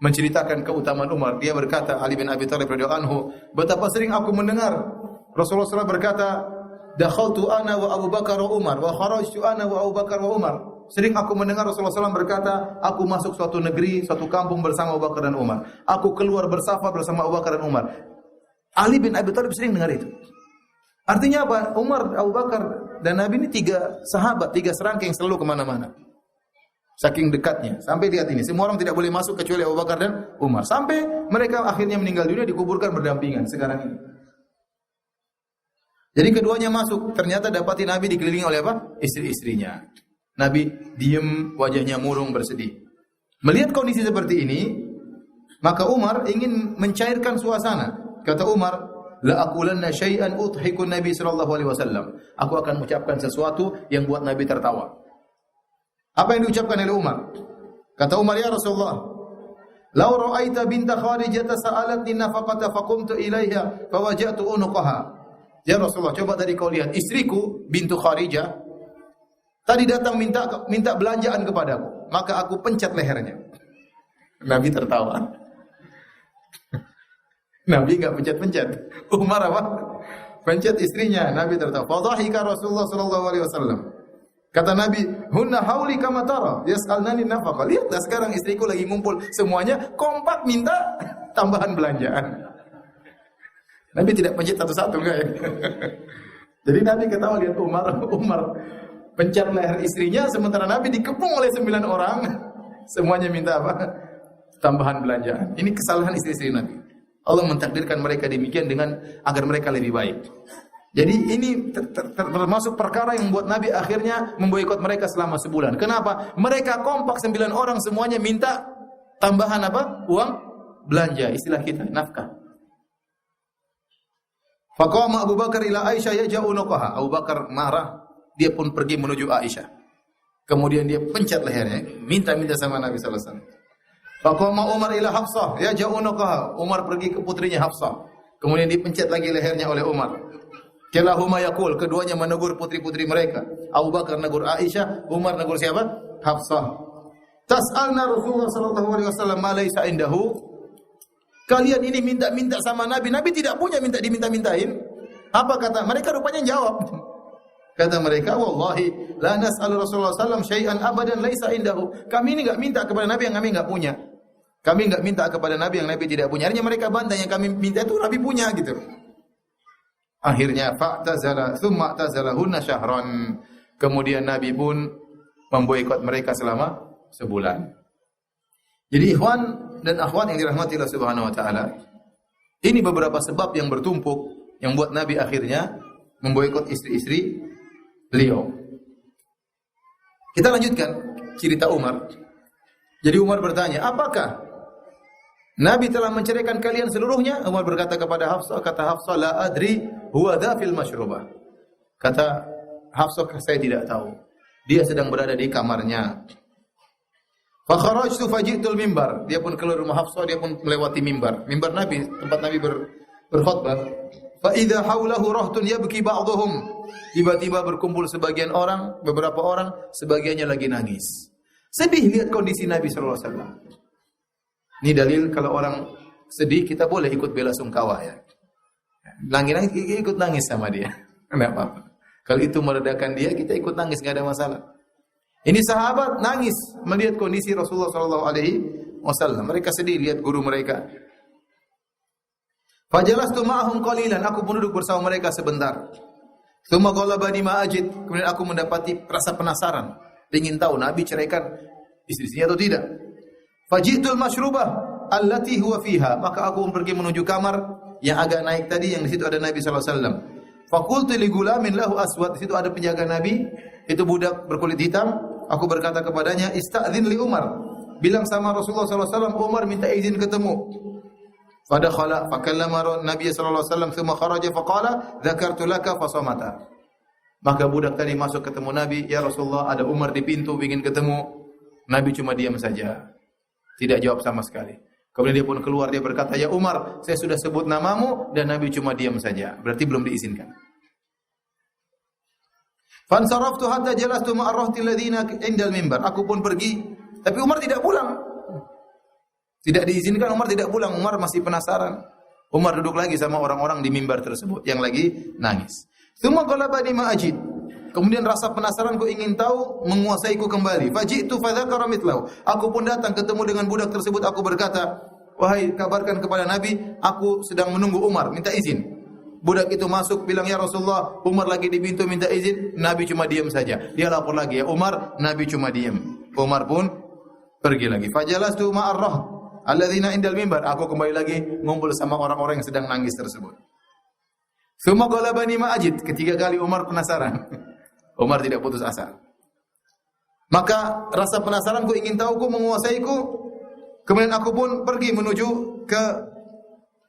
menceritakan keutamaan Umar. Dia berkata, Ali bin Abi Thalib radhiyallahu anhu, betapa sering aku mendengar Rasulullah SAW berkata, dakhaltu ana wa Abu Bakar wa Umar wa kharajtu ana wa Abu Bakar wa Umar. Sering aku mendengar Rasulullah SAW berkata, aku masuk suatu negeri, suatu kampung bersama Abu Bakar dan Umar. Aku keluar bersafar bersama Abu Bakar dan Umar. Ali bin Abi Thalib sering dengar itu. Artinya apa? Umar, Abu Bakar dan Nabi ini 3 sahabat, 3 serangkaian selalu kemana-mana. Saking dekatnya. Sampai lihat ini, semua orang tidak boleh masuk kecuali Abu Bakar dan Umar. Sampai mereka akhirnya meninggal dunia, dikuburkan berdampingan sekarang ini. Jadi keduanya masuk, ternyata dapati Nabi dikelilingi oleh apa? Istri-istrinya. Nabi diam, wajahnya murung bersedih. Melihat kondisi seperti ini, maka Umar ingin mencairkan suasana. Kata Umar, la aqulanna syai'an udhikun Nabi sallallahu alaihi wasallam. Aku akan mengucapkan sesuatu yang buat Nabi tertawa. Apa yang diucapkan oleh Umar? Kata Umar, ya Rasulullah, law ra'aita binta Kharijah sa'alatni nafaqata faqumtu ilaiha fawaja'tu unuqaha. Ya Rasulullah, coba tadi kau lihat istriku bintu Kharijah tadi datang minta belanjaan kepadaku, maka aku pencet lehernya. Nabi tertawa. Nabi enggak pencet-pencet. Umar apa? Pencet istrinya. Nabi tertawa. Fadhahika Rasulullah sallallahu alaihi wasallam. Kata Nabi, "Hunna hauli kama tara, yas'alnani nafaqah." Lihatlah sekarang istriku lagi ngumpul, semuanya kompak minta tambahan belanjaan. Nabi tidak pencet satu-satu enggak ya? Jadi Nabi ketawa lihat Umar pencet leher istrinya, sementara Nabi dikepung oleh 9 orang, semuanya minta apa? Tambahan belanjaan. Ini kesalahan istri-istri Nabi. Allah mentakdirkan mereka demikian dengan agar mereka lebih baik. Jadi ini termasuk perkara yang membuat Nabi akhirnya memboikot mereka selama sebulan. Kenapa? Mereka kompak 9 orang semuanya minta tambahan apa? Uang belanja, istilah kita, nafkah. Faqama Abu Bakar ila Aisyah yaja'u nuqaha. Abu Bakar marah, dia pun pergi menuju Aisyah. Kemudian dia pencet lehernya, minta-minta sama Nabi sallallahu alaihi wasallam. Faqama Umar ila Hafsah yaja'u nuqaha. Umar pergi ke putrinya Hafsah. Kemudian dipencet lagi lehernya oleh Umar. Kilahuma yaqul, keduanya menegur putri-putri mereka. Abu Bakar negur Aisyah, Umar negur siapa? Hafsah. Tas'alna Rasulullah sallallahu alaihi wasallam ma laysa indahu. Kalian ini minta-minta sama Nabi, Nabi tidak punya minta diminta-mintain. Apa kata mereka? Rupanya jawab. Kata mereka, wallahi la nas'al Rasulullah sallallahu syai'an abadan laysa indahu. Kami ini enggak minta kepada Nabi yang kami enggak punya. Kami enggak minta kepada Nabi yang Nabi tidak punya. Artinya mereka bantah yang kami minta itu Nabi punya gitu. Akhirnya fa'tazala thumma ta'zalahunna syahran. Kemudian Nabi pun memboikot mereka selama sebulan. Jadi ikhwan dan akhwat yang dirahmati Allah Subhanahu wa taala, ini beberapa sebab yang bertumpuk yang buat Nabi akhirnya memboikot istri-istri beliau. Kita lanjutkan cerita Umar. Jadi Umar bertanya, "Apakah Nabi telah menceraikan kalian seluruhnya?" Umar berkata kepada Hafsah, kata Hafsah, "La adri huwa dha fil masyrubah." Kata Hafsah, saya tidak tahu. Dia sedang berada di kamarnya. Fa kharajtu faji'tul mimbar. Dia pun keluar rumah Hafsah, dia pun melewati mimbar. Mimbar Nabi, tempat Nabi berkhutbah. Fa idza haulahu rahtun yabki ba'dhum. Tiba-tiba berkumpul sebagian orang, beberapa orang, sebagiannya lagi nangis. Sedih lihat kondisi Nabi sallallahu alaihi wasallam. Ini dalil kalau orang sedih kita boleh ikut bela sungkawa ya. Nangis ikut nangis sama dia. Enggak apa-apa. Kalau itu meredakan dia, kita ikut nangis, enggak ada masalah. Ini sahabat nangis melihat kondisi Rasulullah sallallahu alaihi wasallam. Mereka sedih lihat guru mereka. Fajalastu ma'ahum qalilan, aku pun duduk bersama mereka sebentar. Tsumma ghalabani ma ajid, kemudian aku mendapati rasa penasaran, ingin tahu Nabi ceraikan istri-istrinya atau tidak. Faji'tul masyrubah allati huwa fiha, maka aku pun pergi menuju kamar yang agak naik tadi, yang di situ ada Nabi sallallahu alaihi wasallam. Faqultu li gulamin lahu aswad, di situ ada penjaga Nabi, itu budak berkulit hitam. Aku berkata kepadanya, "Ista'dzin li Umar." Bilang sama Rasulullah sallallahu alaihi wasallam, Umar minta izin ketemu. Fadakhala fakallama Nabi sallallahu alaihi wasallam thumma kharaja faqala dzakartu laka fasamata. Maka budak tadi masuk ketemu Nabi, "Ya Rasulullah, ada Umar di pintu ingin ketemu." Nabi cuma diam saja. Tidak jawab sama sekali. Kemudian dia pun keluar, dia berkata, "Ya Umar, saya sudah sebut namamu," dan Nabi cuma diam saja. Berarti belum diizinkan. Fansaraftu hatta jalastu ma'ar rahti alladziina 'indal mimbar. Aku pun pergi, tapi Umar tidak pulang. Tidak diizinkan, Umar tidak pulang. Umar masih penasaran. Umar duduk lagi sama orang-orang di mimbar tersebut yang lagi nangis. Tsumma qalabani ma ajid. Kemudian rasa penasaranku ingin tahu menguasaiku kembali. Faji'tu fadzakara mithlahu. Aku pun datang ketemu dengan budak tersebut, aku berkata, "Wahai, kabarkan kepada Nabi, aku sedang menunggu Umar, minta izin." Budak itu masuk bilang, "Ya Rasulullah, Umar lagi di pintu minta izin." Nabi cuma diam saja. Dia lapor lagi, "Ya Umar," Nabi cuma diam. Umar pun pergi lagi. Fajalastu ma'ar raht alladzina indal mimbar. Aku kembali lagi ngumpul sama orang-orang yang sedang nangis tersebut. Tsumma ghalabani ma ajid. Ketiga kali Umar penasaran. Umar tidak putus asa. Maka rasa penasaranku ingin tahu, menguasaiku. Kemudian aku pun pergi menuju ke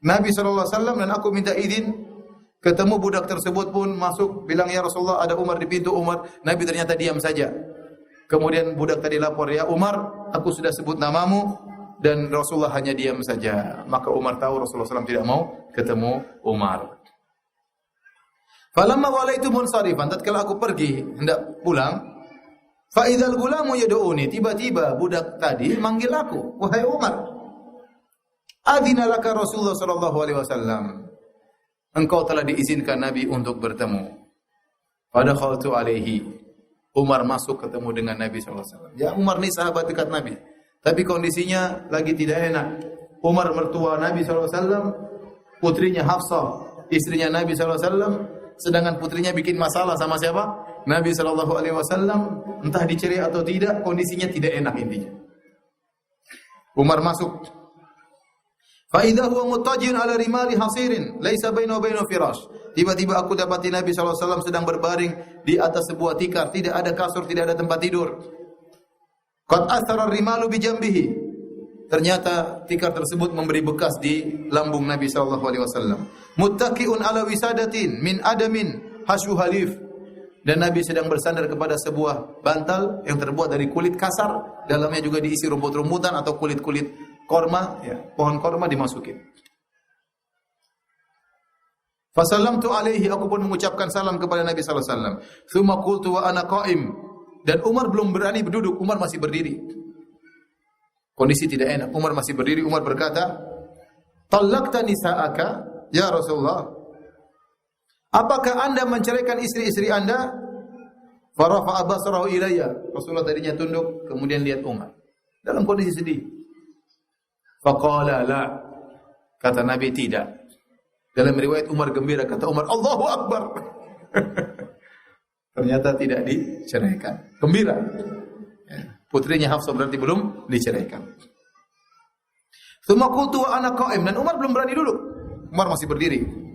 Nabi sallallahu alaihi wasallam dan aku minta izin ketemu budak tersebut pun masuk bilang, "Ya Rasulullah, ada Umar di pintu." Umar, Nabi ternyata diam saja. Kemudian budak tadi lapor, "Ya Umar, aku sudah sebut namamu," dan Rasulullah hanya diam saja. Maka Umar tahu Rasulullah SAW tidak mau ketemu Umar. Falamma walaitu munsarifan, tatkala aku pergi hendak pulang, fa idzal gulamu yad'uni, tiba-tiba budak tadi manggil aku, "Wahai Umar, adzina laka Rasulullah sallallahu alaihi wasallam." Engkau telah diizinkan Nabi untuk bertemu. Fadakhaltu alaihi. Umar masuk ketemu dengan Nabi sallallahu alaihi wasallam. Ya, Umar ni sahabat dekat Nabi, tapi kondisinya lagi tidak enak. Umar mertua Nabi sallallahu alaihi wasallam, putrinya Hafsah, istrinya Nabi sallallahu alaihi wasallam, sedangkan putrinya bikin masalah sama siapa? Nabi sallallahu alaihi wasallam, entah dicerai atau tidak, kondisinya tidak enak intinya. Umar masuk. Fa idza huwa muttaji'un ala rimali hasirin, laisa bainahu wa bainahu firash. Tiba-tiba aku dapati Nabi SAW sedang berbaring di atas sebuah tikar. Tidak ada kasur, tidak ada tempat tidur. Qad athara rimalu bi jambihi. Ternyata tikar tersebut memberi bekas di lambung Nabi SAW. Muttaqiun ala wisadatin min adamin hasyu halif. Dan Nabi sedang bersandar kepada sebuah bantal yang terbuat dari kulit kasar, dalamnya juga diisi rumput-rumputan atau kulit-kulit korma, ya, pohon korma dimasukin. Fasallamtu alaihi, aku pun mengucapkan salam kepada Nabi sallallahu alaihi wasallam. Tsumma qultu wa ana qa'im. Dan Umar belum berani berduduk, Umar masih berdiri. Kondisi tidak enak, Umar masih berdiri. Umar berkata, "Talaqta nisa'aka ya Rasulullah?" Apakah Anda menceraikan istri-istri Anda? Farafa'a basarahu ilayya. Rasulullah tadinya tunduk, kemudian lihat Umar dalam kondisi sedih. Faqala la. Kata Nabi tidak. Dalam riwayat Umar gembira, kata Umar, Allahu Akbar. Ternyata tidak diceraikan. Gembira. Putrinya Hafsah berarti belum diceraikan. Tsumma qultu wa ana qa'im, dan Umar belum berani duduk. Umar masih berdiri.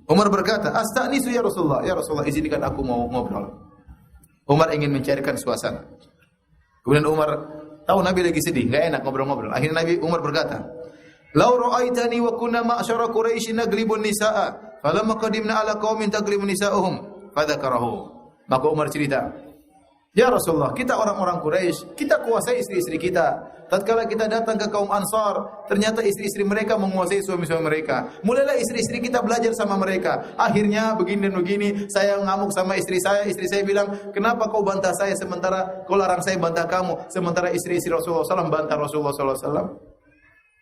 Umar berkata, "Astanisu ya Rasulullah." Ya Rasulullah, izinkan aku mau ngobrol. Umar ingin mencairkan suasana. Kemudian Umar tahu Nabi lagi sedih, enggak enak ngobrol-ngobrol. Akhirnya Umar berkata, "Lau ra'aitani wa kunna ma'syara Quraisy naglibun nisaa, falamma qadimna ala qaumin taglibun nisaa'uhum." Fadzakarahu. Maka Umar cerita, "Ya Rasulullah, kita orang-orang Quraisy, kita kuasai istri-istri kita. Tatkala kita datang ke kaum Ansar, ternyata istri-istri mereka menguasai suami-suami mereka. Mulailah istri-istri kita belajar sama mereka. Akhirnya begini dan begini, saya ngamuk sama istri saya bilang, "Kenapa kau bantah saya sementara kau larang saya bantah kamu?" Sementara istri-istri Rasulullah SAW bantah Rasulullah SAW.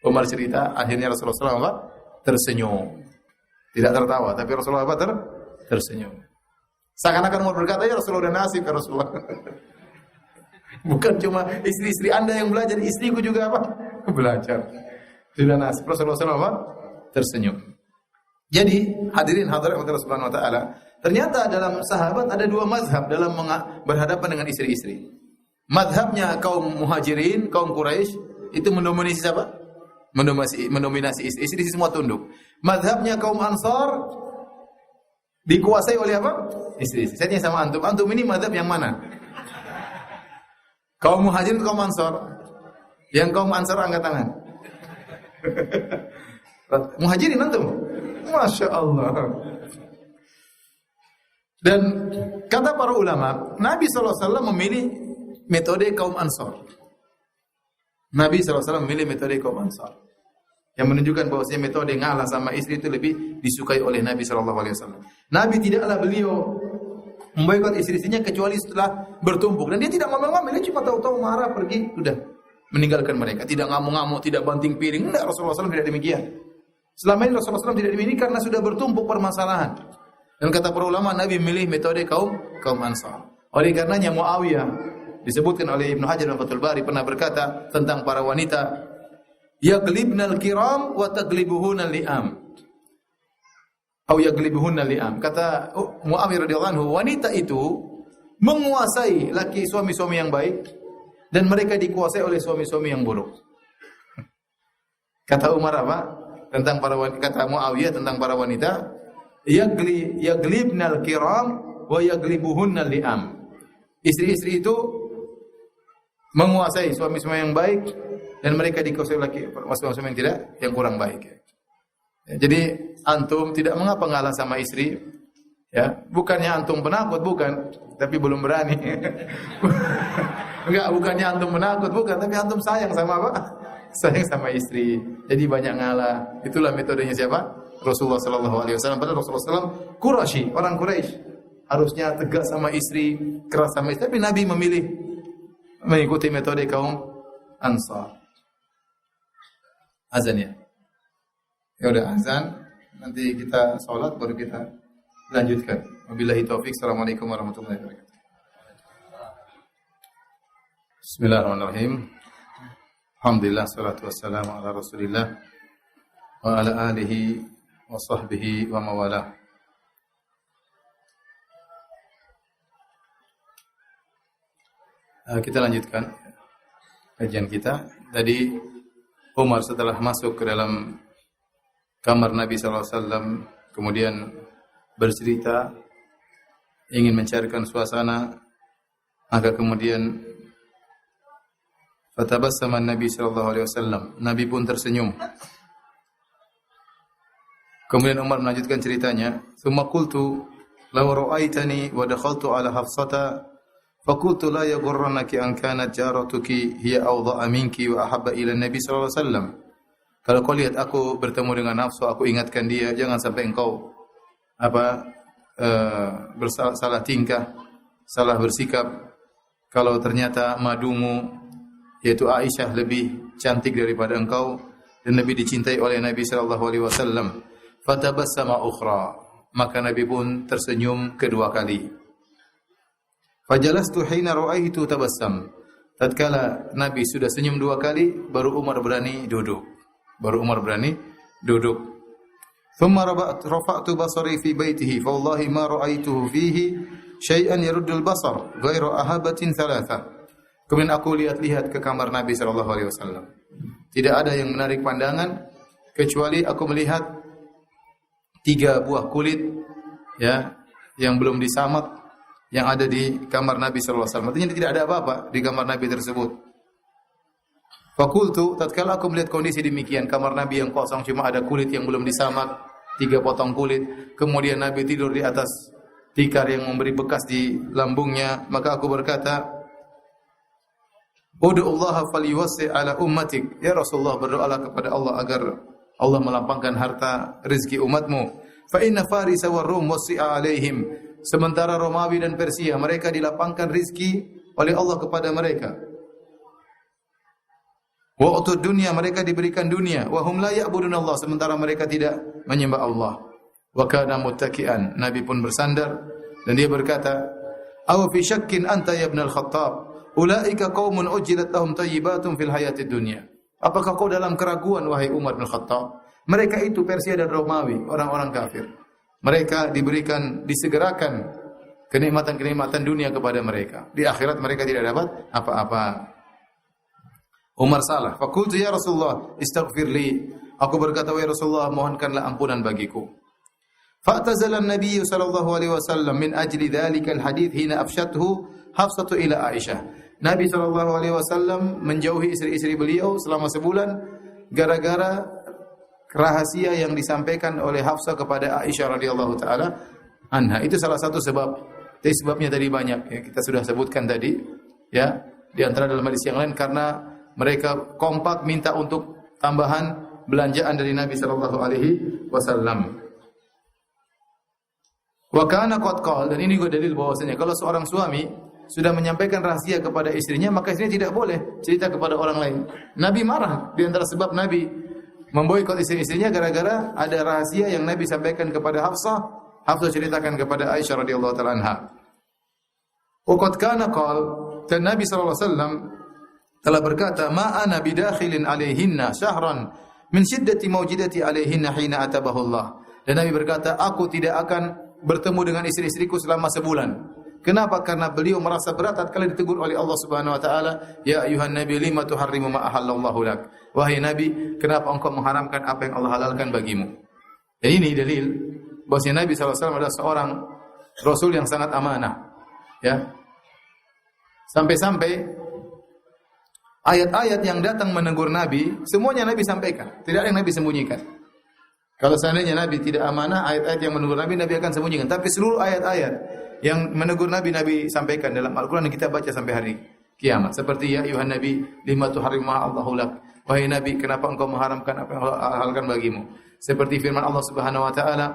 Umar cerita, akhirnya Rasulullah SAW tersenyum. Tidak tertawa, tapi Rasulullah tersenyum. Seakan-akan Umar berkata, "Ya Rasulullah, udah nasib ya Rasulullah." Bukan cuma istri-istri Anda yang belajar, istriku juga apa? Belajar. Sudah nasib. Rasulullah SAW tersenyum. Jadi, hadirin hadirat Allah Subhanahu wa taala, ternyata dalam sahabat ada dua mazhab dalam berhadapan dengan istri-istri. Mazhabnya kaum Muhajirin, kaum Quraisy itu mendominasi siapa? Mendominasi istri semua tunduk. Mazhabnya kaum Ansar dikuasai oleh apa? Istri-istri. Saya tanya sama antum, antum ini mazhab yang mana? Kaum Muhajirin, kaum Ansar? Yang kaum Ansar angkat tangan. Muhajirin antum? Masya Allah. Dan kata para ulama, Nabi SAW memilih metode kaum Ansar. Nabi SAW memilih metode kaum Ansar, yang menunjukkan bahwasanya metode ngalah sama istri itu lebih disukai oleh Nabi SAW. Nabi tidaklah beliau memboikot istri-istrinya kecuali setelah bertumpuk, dan dia tidak ngomel-ngomel, dia cuma tahu-tahu marah pergi, sudah meninggalkan mereka, tidak ngamuk-ngamuk, tidak banting piring. Enggak, Rasulullah SAW tidak demikian. Selama ini Rasulullah SAW tidak demikian karena sudah bertumpuk permasalahan. Dan kata para ulama, Nabi memilih metode kaum Ansar. Oleh karenanya Muawiyah disebutkan oleh Ibnu Hajar dan Fathul Bari pernah berkata tentang para wanita, yaglibnal kiram wa taglibuhunal li'am. Atau yaglibuhunal li'am. Kata Muawiyah radhiyallahu anhu, wanita itu menguasai laki suami-suami yang baik dan mereka dikuasai oleh suami-suami yang buruk. Kata Umar apa? Tentang para wanita, kata Muawiyah tentang para wanita, yaglibnal kiram wa yaglibuhunnal li'am. Istri-istri itu menguasai suami-suami yang baik dan mereka dikuasai laki suami-suami yang kurang baik. Ya, jadi antum tidak mengapa ngalah sama istri, ya, bukannya antum penakut, bukan, tapi belum berani. Enggak, bukannya antum menakut, bukan, tapi antum sayang sama apa? Sayang sama istri. Jadi banyak ngalah. Itulah metodenya siapa? Rasulullah sallallahu alaihi wasallam. Padahal Rasulullah sallallahu Quraisy, orang Quraisy, harusnya tegas sama istri, keras sama istri, tapi Nabi memilih mengikuti metode kaum Ansar. Azan ya. Ya udah azan, nanti kita sholat baru kita lanjutkan. Wabillahi taufik. Assalamualaikum warahmatullahi wabarakatuh. Bismillahirrahmanirrahim. Alhamdulillah, salatu wassalamu ala Rasulillah wa ala alihi wa sahbihi wa mawalah. Kita lanjutkan kajian kita. Tadi Umar setelah masuk ke dalam kamar Nabi SAW, kemudian bercerita, ingin mencairkan suasana, maka kemudian fatabassama Nabi sallallahu alaihi wasallam. Nabi pun tersenyum. Kemudian Umar melanjutkan ceritanya, "Tsumma qultu law ra'aitani wa dakhaltu ala Hafsata faqultu la yaghurrannaki an kanat jaratuki hiya awda'a minki wa ahabba ila Nabi sallallahu alaihi wasallam." Kalau kau lihat aku bertemu dengan nafsu, aku ingatkan dia, jangan sampai engkau salah tingkah, salah bersikap. Kalau ternyata madumu yaitu Aisyah lebih cantik daripada engkau dan lebih dicintai oleh Nabi sallallahu alaihi wasallam. Fatabassama ukhra, maka Nabi pun tersenyum kedua kali. Fajalastu hina ra'aitu tabassam. Tatkala Nabi sudah senyum dua kali, baru Umar berani duduk. Thumma rafa'tu basari fi baitihi fa wallahi ma ra'aituhu fihi syai'an yaruddul basar ghairu ahabatin thalatha. Kemudian aku lihat-lihat ke kamar Nabi sallallahu alaihi wasallam. Tidak ada yang menarik pandangan kecuali aku melihat 3 buah kulit ya yang belum disamak yang ada di kamar Nabi sallallahu alaihi wasallam. Artinya tidak ada apa-apa di kamar Nabi tersebut. Fakultu, tatkala aku melihat kondisi demikian, kamar Nabi yang kosong cuma ada kulit yang belum disamak, 3 potong kulit, kemudian Nabi tidur di atas tikar yang memberi bekas di lambungnya, maka aku berkata, "Ud'ullaha falyuwassi' ala ummatik." Ya Rasulullah, berdoalah kepada Allah agar Allah melapangkan harta rezeki umatmu. Fa inna Farisa wa Rum wasi'a alaihim. Sementara Romawi dan Persia mereka dilapangkan rezeki oleh Allah kepada mereka. Wa utud dunya, mereka diberikan dunia, wa hum la ya'budun Allah, sementara mereka tidak menyembah Allah. Wa kana muttaki'an, Nabi pun bersandar dan dia berkata, "Aw fi syakkin anta ya ibn al-Khattab, ulaika qaumun ujilat lahum thayyibatun fil hayatid dunya." Apakah kau dalam keraguan wahai Umar bin Khattab? Mereka itu Persia dan Romawi, orang-orang kafir. Mereka diberikan, disegerakan kenikmatan-kenikmatan dunia kepada mereka. Di akhirat mereka tidak dapat apa-apa. Umar salah. Fakultu ya Rasulullah, istaghfir li. Aku berkata, wahai Rasulullah, mohonkanlah ampunan bagiku. Fa'tazala an-nabiy sallallahu alaihi wasallam min ajli dhalika al-hadits hina afshathu Hafsatu ila Aisyah. Nabi sallallahu alaihi wasallam menjauhi istri-istri beliau selama sebulan gara-gara rahasia yang disampaikan oleh Hafsah kepada Aisyah radhiyallahu taala anha. Itu salah satu sebab. Tapi sebabnya tadi banyak ya, kita sudah sebutkan tadi ya. Di antara dalam hadis yang lain karena mereka kompak minta untuk tambahan belanjaan dari Nabi sallallahu alaihi wasallam. Wa kana qad qala, dan ini juga dalil bahwasanya kalau seorang suami sudah menyampaikan rahasia kepada istrinya, maka istrinya tidak boleh cerita kepada orang lain. Nabi marah, di antara sebab Nabi memboikot istri-istrinya gara-gara ada rahasia yang Nabi sampaikan kepada Hafsah, Hafsah ceritakan kepada Aisyah radhiyallahu taala anha. Wa qad kana qala, dan Nabi sallallahu alaihi wasallam telah berkata, "Ma ana bidakhilin alaihinna syahran min shiddati mawjidati alaihinna hina atabahu Allah." Dan Nabi berkata, aku tidak akan bertemu dengan istri-istriku selama sebulan. Kenapa? Karena beliau merasa berat tatkala ditegur oleh Allah Subhanahu wa taala, "Ya ayuhan nabi lima tuharrimu ma ahallallahu lak." Wahai Nabi, kenapa engkau mengharamkan apa yang Allah halalkan bagimu? Dan ini dalil bahwasanya Nabi sallallahu alaihi wasallam adalah seorang rasul yang sangat amanah. Ya. Sampai-sampai ayat-ayat yang datang menegur Nabi, semuanya Nabi sampaikan. Tidak ada yang Nabi sembunyikan. Kalau seandainya Nabi tidak amanah, ayat-ayat yang menegur Nabi, Nabi akan sembunyikan. Tapi seluruh ayat-ayat yang menegur Nabi, Nabi sampaikan dalam Al-Quran yang kita baca sampai hari kiamat. Seperti, ya ayuhan Nabi, lima tuharrimu ma Allahu lak. Wahai Nabi, kenapa engkau mengharamkan apa yang Allah halalkan bagimu? Seperti firman Allah Subhanahu wa taala,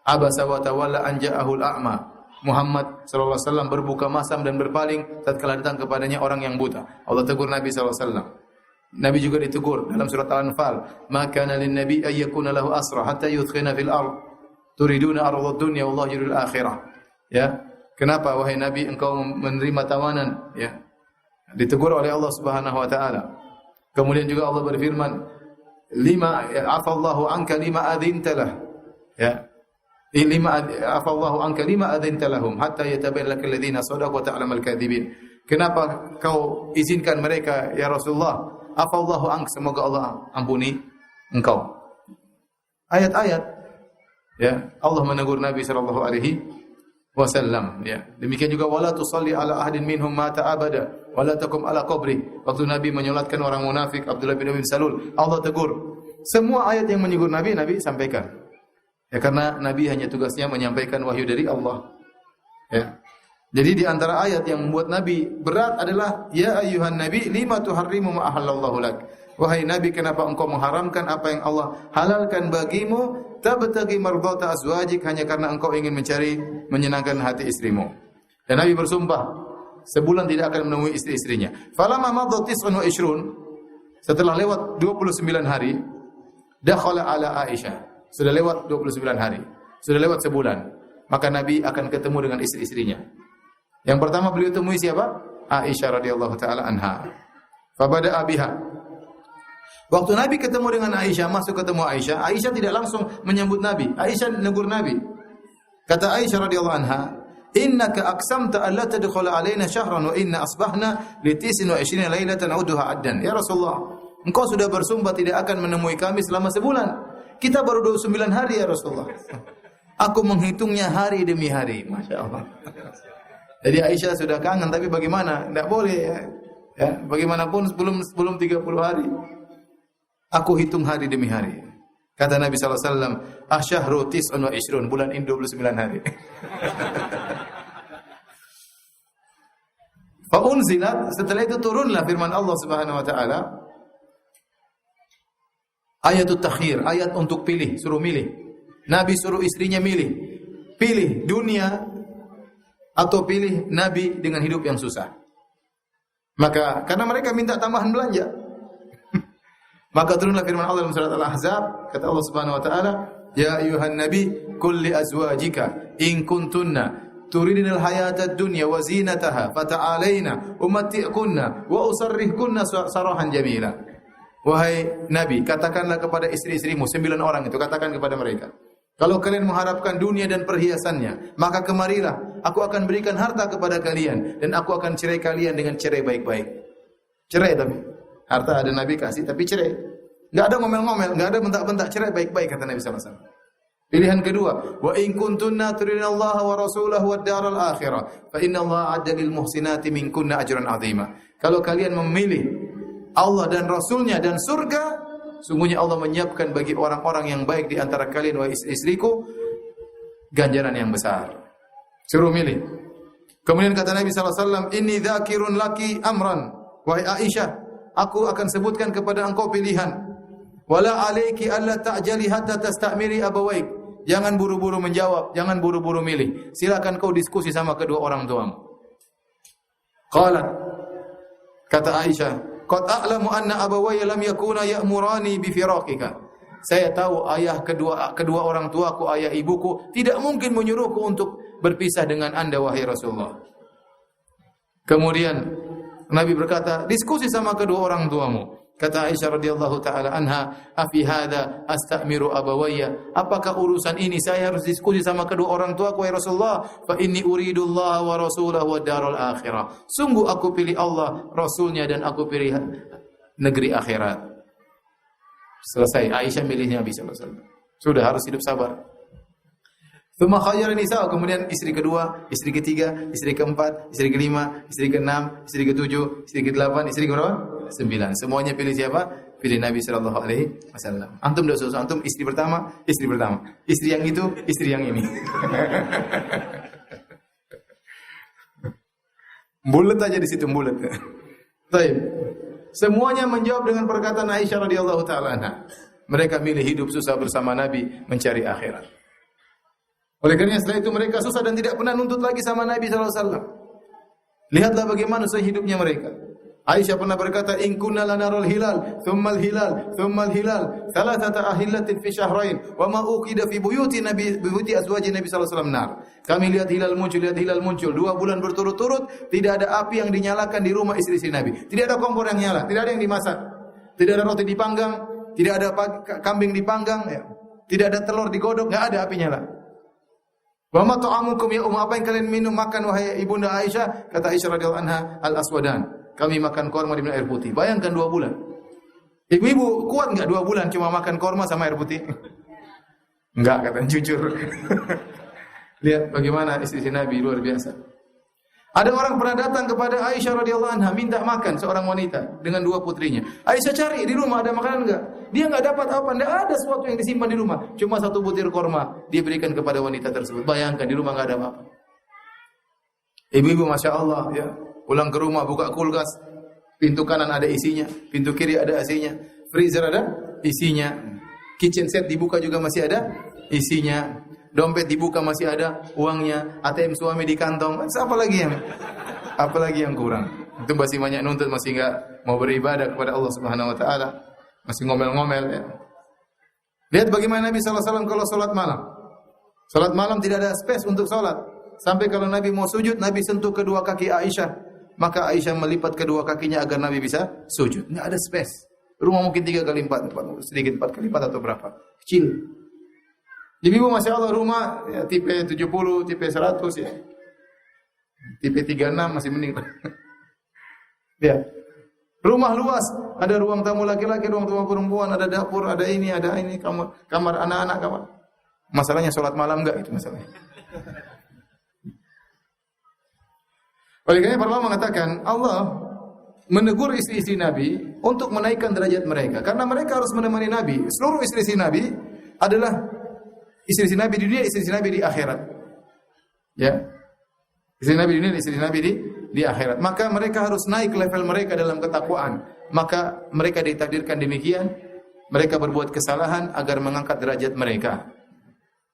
abasa wa tawalla an ja'ahul a'ma. Muhammad sallallahu alaihi wasallam berbuka masam dan berpaling tatkala datang kepadanya orang yang buta. Allah tegur Nabi sallallahu alaihi wasallam. Nabi juga ditegur dalam surat Al-Anfal, "Ma kana lin-nabi ay yakuna lahu asra hatta yudkhina fil ard. Turiduna ardhad dunya wallahu yuridul akhirah." Ya, kenapa wahai Nabi engkau menerima tawanan? Ya. Ditegur oleh Allah Subhanahu wa taala. Kemudian juga Allah berfirman, "Lima afallahu anka lima adzinta lah." Ya. Lima afallahu anka lima adzinta lahum hatta yatabayyana lakal ladzina sadaqu wa ta'lamal kadzibin. Kenapa kau izinkan mereka ya Rasulullah? Afallahu anka, semoga Allah ampuni engkau. Ayat-ayat Ya, Allah menegur Nabi sallallahu alaihi wasallam, ya. Demikian juga wala tusalli ala ahadin minhum mata abada wala taqum ala qabri. Waktu Nabi menyolatkan orang munafik Abdullah bin Ubay bin Salul, Allah tegur. Semua ayat yang menyinggung Nabi, Nabi sampaikan. Ya, karena Nabi hanya tugasnya menyampaikan wahyu dari Allah. Ya. Jadi di antara ayat yang membuat Nabi berat adalah ya ayyuhan nabi lima tuharrimu ma ahallallahu lak. Wahai Nabi, kenapa engkau mengharamkan apa yang Allah halalkan bagimu? Tabtaghi mardata azwajik, hanya karena engkau ingin mencari menyenangkan hati istrimu. Dan Nabi bersumpah sebulan tidak akan menemui istri-istrinya. Falamma madha 29, setelah lewat 29 hari, dakhala ala Aisyah. Sudah lewat 29 hari. Sudah lewat sebulan. Maka Nabi akan ketemu dengan istri-istrinya. Yang pertama beliau temui siapa? Aisyah radhiyallahu taala anha. Fabada biha. Waktu Nabi ketemu dengan Aisyah, masuk ketemu Aisyah, Aisyah tidak langsung menyambut Nabi. Aisyah negur Nabi. Kata Aisyah radhiyallahu anha, "Innaka aqsamta alla tadkhula alaina syahran wa inna asbahna li 29 lailatan uduha addan." Ya Rasulullah, engkau sudah bersumpah tidak akan menemui kami selama sebulan. Kita baru 29 hari ya Rasulullah. Aku menghitungnya hari demi hari. Masya Allah. Jadi Aisyah sudah kangen, tapi bagaimana? Tidak boleh ya. Ya, bagaimanapun sebelum 30 hari. Aku hitung hari demi hari. Kata Nabi SAW, asyahru tis'un wa ishrun, bulan ini 29 hari. Fa'unzilat, setelah itu turunlah firman Allah Subhanahu wa taala, ayatut takhir, ayat untuk pilih, suruh milih. Nabi suruh istrinya milih. Pilih dunia atau pilih Nabi dengan hidup yang susah. Maka karena mereka minta tambahan belanja, maka turunlah firman Allah dalam surat Al-Ahzab, kata Allah Subhanahu wa taala, ya ayyuhan nabi qul li azwajika in kuntunna turidinal hayatad dunya wa zinataha fata'alaina umatti'kunna wa usarrihkunna sarahan jamila. Wahai Nabi, katakanlah kepada istri-istrimu, 9 orang itu, katakan kepada mereka, kalau kalian mengharapkan dunia dan perhiasannya, maka kemarilah, aku akan berikan harta kepada kalian dan aku akan cerai kalian dengan cerai baik-baik. Cerai tapi harta ada Nabi kasih, tapi cerai. Enggak ada ngomel-ngomel, enggak ada bentak-bentak, cerai baik-baik kata Nabi sallallahu alaihi wasallam. Pilihan kedua, wa in kuntunna turidinallaha wa rasulahu wad daral akhirah, fa innallaha 'adda lil muhsinati minkunna ajran 'azima. Kalau kalian memilih Allah dan Rasulnya dan surga, sungguhnya Allah menyiapkan bagi orang-orang yang baik di antara kalian wahai istri-istriku ganjaran yang besar. Suruh milih. Kemudian kata Nabi sallallahu alaihi wasallam, inni dzakirun laki amran, wahai Aisyah, aku akan sebutkan kepada engkau pilihan. Wala alayki alla ta'jali hatta tastamiri abawaik. Jangan buru-buru menjawab, jangan buru-buru milih. Silakan kau diskusi sama kedua orang tuamu. Qalat, kata Aisyah, qad a'lamu anna abawayya lam yakuna ya'murani bi firaqika. Saya tahu ayah kedua orang tuaku, ayah ibuku tidak mungkin menyuruhku untuk berpisah dengan Anda wahai Rasulullah. Kemudian Nabi berkata, diskusi sama kedua orang tuamu. Kata Aisyah radhiyallahu taala anha, "Afi hadza astamiru abawayya?" Apakah urusan ini saya harus diskusi sama kedua orang tuaku wahai Rasulullah? Fa inni uridullah wa rasulahu wad daral akhirah. Sungguh aku pilih Allah, Rasulnya dan aku pilih negeri akhirat. Selesai, Aisyah milihnya Nabi sallallahu alaihi wasallam. Sudah harus hidup sabar. Tsumma khayyara nisa, kemudian istri kedua, istri ketiga, istri keempat, istri kelima, istri keenam, istri ketujuh, istri kedelapan, istri keberapa? 9. Semuanya pilih siapa? Pilih Nabi sallallahu alaihi wasallam. Antum enggak usah, antum istri pertama, istri pertama. Istri yang itu, istri yang ini. Bulet aja di situ, bulet. Baik. Semuanya menjawab dengan perkataan Aisyah radhiyallahu taala anha. Mereka milih hidup susah bersama Nabi, mencari akhirat. Oleh karena setelah itu mereka susah dan tidak pernah nuntut lagi sama Nabi sallallahu alaihi wasallam. Lihatlah bagaimana susah hidupnya mereka. Aisyah pernah berkata, "In kunna lanarul hilal, thumma al-hilal, thumma al-hilal, thalathata ahillatin fi syahrain, wa ma uqida fi buyuti Nabi, buyuti azwaji Nabi sallallahu alaihi wasallam nar." Kami lihat hilal muncul 2 bulan berturut-turut, tidak ada api yang dinyalakan di rumah istri-istri Nabi. Tidak ada kompor yang nyala, tidak ada yang dimasak. Tidak ada roti dipanggang, tidak ada kambing dipanggang, ya. Tidak ada telur digodok, enggak ada api nyala. Wa ma ta'amukum ya apa yang kalian minum makan wahai ibunda Aisyah? Kata Aisyah radhiyallahu anha, al-aswadan. Kami makan korma dengan air putih. Bayangkan 2 bulan. Ibu-ibu kuat enggak 2 bulan cuma makan korma sama air putih? Enggak, katanya jujur. Lihat bagaimana istri Nabi luar biasa. Ada orang pernah datang kepada Aisyah radhiyallahu anha minta makan seorang wanita dengan dua putrinya. Aisyah cari di rumah ada makanan enggak? Dia enggak dapat apa, enggak ada sesuatu yang disimpan di rumah. Cuma satu butir korma dia berikan kepada wanita tersebut. Bayangkan di rumah enggak ada apa-apa. Ibu-ibu Masya Allah ya, pulang ke rumah buka kulkas, pintu kanan ada isinya, pintu kiri ada isinya, freezer ada isinya, kitchen set dibuka juga masih ada isinya. Dompet dibuka masih ada uangnya, ATM suami di kantong. Apa lagi yang kurang? Itu masih banyak nuntut, masih enggak mau beribadah kepada Allah Subhanahu wa taala. Masih ngomel-ngomel ya. Lihat bagaimana Nabi sallallahu alaihi wasallam kalau salat malam. Salat malam tidak ada space untuk salat. Sampai kalau Nabi mau sujud, Nabi sentuh kedua kaki Aisyah. Maka Aisyah melipat kedua kakinya agar Nabi bisa sujud. Enggak ada space. Rumah mungkin 3 kali 4, sedikit 4 kali 4 atau berapa. Kecil. Ibu Masya Allah rumah ya, tipe 70, tipe 100 ya. Tipe 36 masih mending. Ya. Rumah luas, ada ruang tamu laki-laki, ruang tamu perempuan, ada dapur, ada ini, kamar anak-anak, kamar. Masalahnya sholat malam enggak itu masalahnya. Oleh karena para ulama mengatakan Allah menegur istri-istri Nabi untuk menaikkan derajat mereka karena mereka harus menemani Nabi. Seluruh istri-istri Nabi adalah istri-istri Nabi di dunia, istri-istri Nabi di akhirat. Ya. Istri Nabi di dunia, istri Nabi di akhirat. Maka mereka harus naik level mereka dalam ketakwaan. Maka mereka ditakdirkan demikian. Mereka berbuat kesalahan agar mengangkat derajat mereka.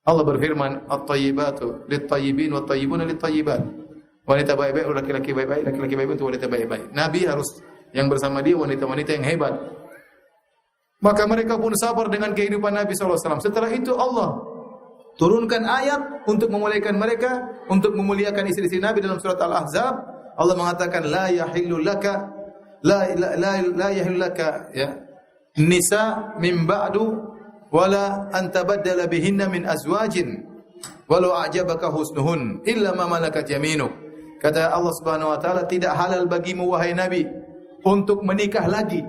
Allah berfirman, "At-thayyibatu lit-thayyibin wat-thayyibuna lit-thayyibat." Wanita baik-baik, laki-laki baik-baik, laki-laki baik-baik untuk wanita baik-baik. Nabi harus yang bersama dia wanita-wanita yang hebat. Maka mereka pun sabar dengan kehidupan Nabi sallallahu alaihi wasallam. Setelah itu Allah turunkan ayat untuk memuliakan mereka, untuk memuliakan istri-istri Nabi dalam surat Al-Ahzab. Allah mengatakan la yahillu laka ya nisa min ba'du wala an tabaddala bihinna min azwajin walau a'jabaka husnuhun illa ma malakat yaminuk. Kata Allah Subhanahu wa taala, tidak halal bagimu wahai Nabi untuk menikah lagi.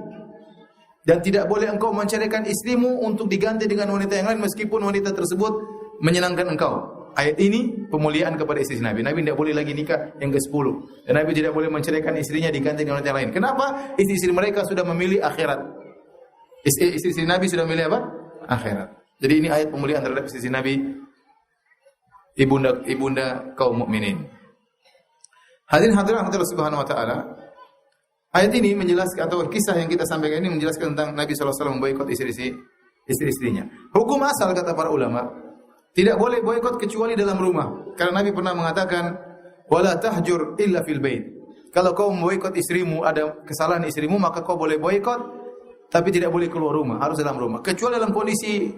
Dan tidak boleh engkau menceraikan istrimu untuk diganti dengan wanita yang lain meskipun wanita tersebut menyenangkan engkau. Ayat ini pemuliaan kepada istri Nabi. Nabi tidak boleh lagi nikah yang ke-10. Dan Nabi tidak boleh menceraikan istrinya diganti dengan wanita yang lain. Kenapa? Istri-istri mereka sudah memilih akhirat. Istri-istri Nabi sudah memilih apa? Akhirat. Jadi ini ayat pemuliaan terhadap istri Nabi, ibunda kaum mukminin. Hadirin hadirat Subhanahu wa taala. Ayat ini menjelaskan atau kisah yang kita sampaikan ini menjelaskan tentang Nabi sallallahu alaihi wasallam memboikot istri-istrinya. Hukum asal kata para ulama, tidak boleh boikot kecuali dalam rumah. Karena Nabi pernah mengatakan, "Wala tahjur illa fil bait." Kalau kau memboikot istrimu, ada kesalahan istrimu, maka kau boleh boikot, tapi tidak boleh keluar rumah, harus dalam rumah. Kecuali dalam kondisi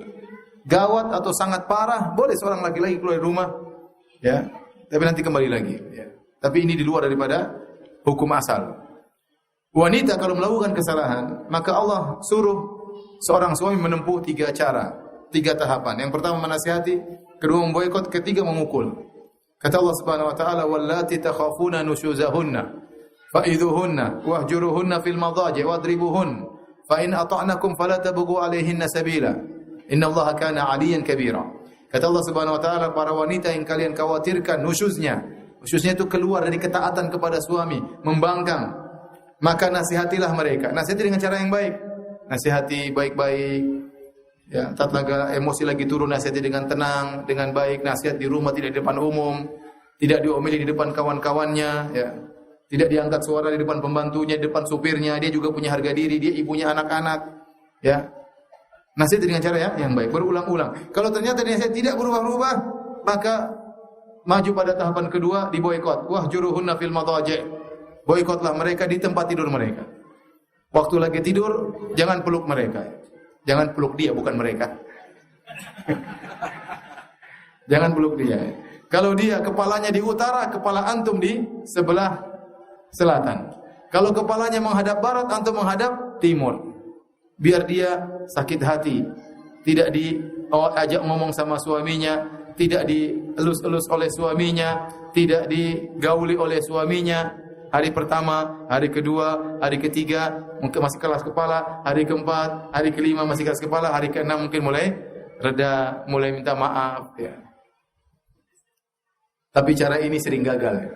gawat atau sangat parah, boleh seorang laki-laki keluar rumah, ya. Tapi nanti kembali lagi, ya. Tapi ini di luar daripada hukum asal. Wanita kalau melakukan kesalahan, maka Allah suruh seorang suami menempuh 3 cara, 3 tahapan. Yang pertama menasihati, kedua memboikot, ketiga memukul. Kata Allah Subhanahu wa taala, "Wallati takhafuna nusyuzahunna fa'idhuhunna wahjuruhunna fil madaji' wadribuhun fa in ata'nakum fala tabghu 'alaihinna sabila. Innallaha kana 'aliyan kabira." Kata Allah Subhanahu wa taala, para wanita yang kalian khawatirkan nusyuznya itu keluar dari ketaatan kepada suami, membangkang, maka nasihatilah mereka. Nasihati dengan cara yang baik. Nasihati baik-baik. Ya, tatkala emosi lagi turun, nasihati dengan tenang, dengan baik. Nasihat di rumah, tidak di depan umum, tidak diomeli di depan kawan-kawannya, ya. Tidak diangkat suara di depan pembantunya, di depan supirnya. Dia juga punya harga diri, dia ibunya anak-anak, ya. Nasihati dengan cara yang baik, berulang-ulang. Kalau ternyata nasihat tidak berubah-ubah, maka maju pada tahapan kedua, diboikot. Wahjuruhunna fil madaji'. Boikotlah mereka di tempat tidur mereka. Waktu lagi tidur, jangan peluk mereka. Jangan peluk dia, bukan mereka. Jangan peluk dia. Kalau dia kepalanya di utara, kepala antum di sebelah selatan. Kalau kepalanya menghadap barat, antum menghadap timur. Biar dia sakit hati. Tidak diajak ngomong sama suaminya, tidak dielus-elus oleh suaminya, tidak digauli oleh suaminya. Hari pertama, hari kedua, hari ketiga mungkin masih keras kepala, hari keempat, hari kelima masih keras kepala, hari keenam mungkin mulai reda, mulai minta maaf ya. Tapi cara ini sering gagal ya.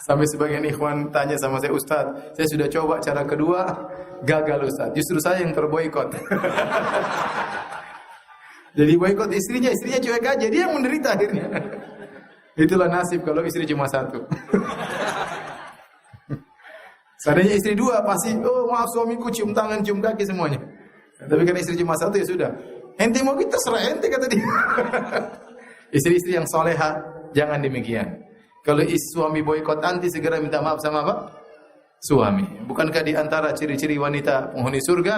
Sampai sebagian ikhwan tanya sama saya, Ustaz, saya sudah coba cara kedua, gagal Ustaz. Justru saya yang terboikot. Jadi boikot istrinya cuek aja, dia yang menderita akhirnya. Itulah nasib kalau istri cuma satu. Seandainya istri dua pasti, oh maaf suamiku cium tangan, cium kaki semuanya. Tapi kan istri cuma satu ya sudah. Ente mau kita serah ente kata dia. Istri-istri yang soleha jangan demikian. Kalau suami boikot anti segera minta maaf sama apa? Suami. Bukankah di antara ciri-ciri wanita penghuni surga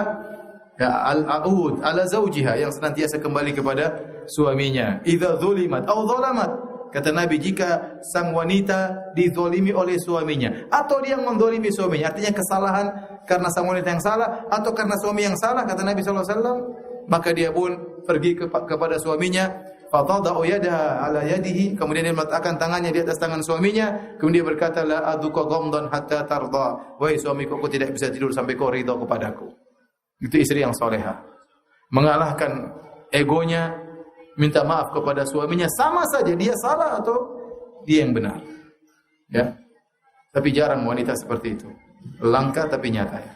ya al-aud ala zaujiha yang senantiasa kembali kepada suaminya. Idza dzulimat aw dzalamat. Kata Nabi, jika sang wanita dizolimi oleh suaminya atau dia yang menzolimi suaminya, artinya kesalahan karena sang wanita yang salah atau karena suami yang salah, kata Nabi sallallahu alaihi wasallam, maka dia pun pergi kepada suaminya. Fatada'u yadaha ala yadihi, kemudian dia meletakkan tangannya di atas tangan suaminya, kemudian dia berkata, la aduka ghamdan hatta tarda. Wahai suamiku, aku tidak bisa tidur sampai kau ridha kepadaku. Itu istri yang soleha. Mengalahkan egonya, minta maaf kepada suaminya, sama saja dia salah atau dia yang benar. Ya. Tapi jarang wanita seperti itu. Langka tapi nyata ya.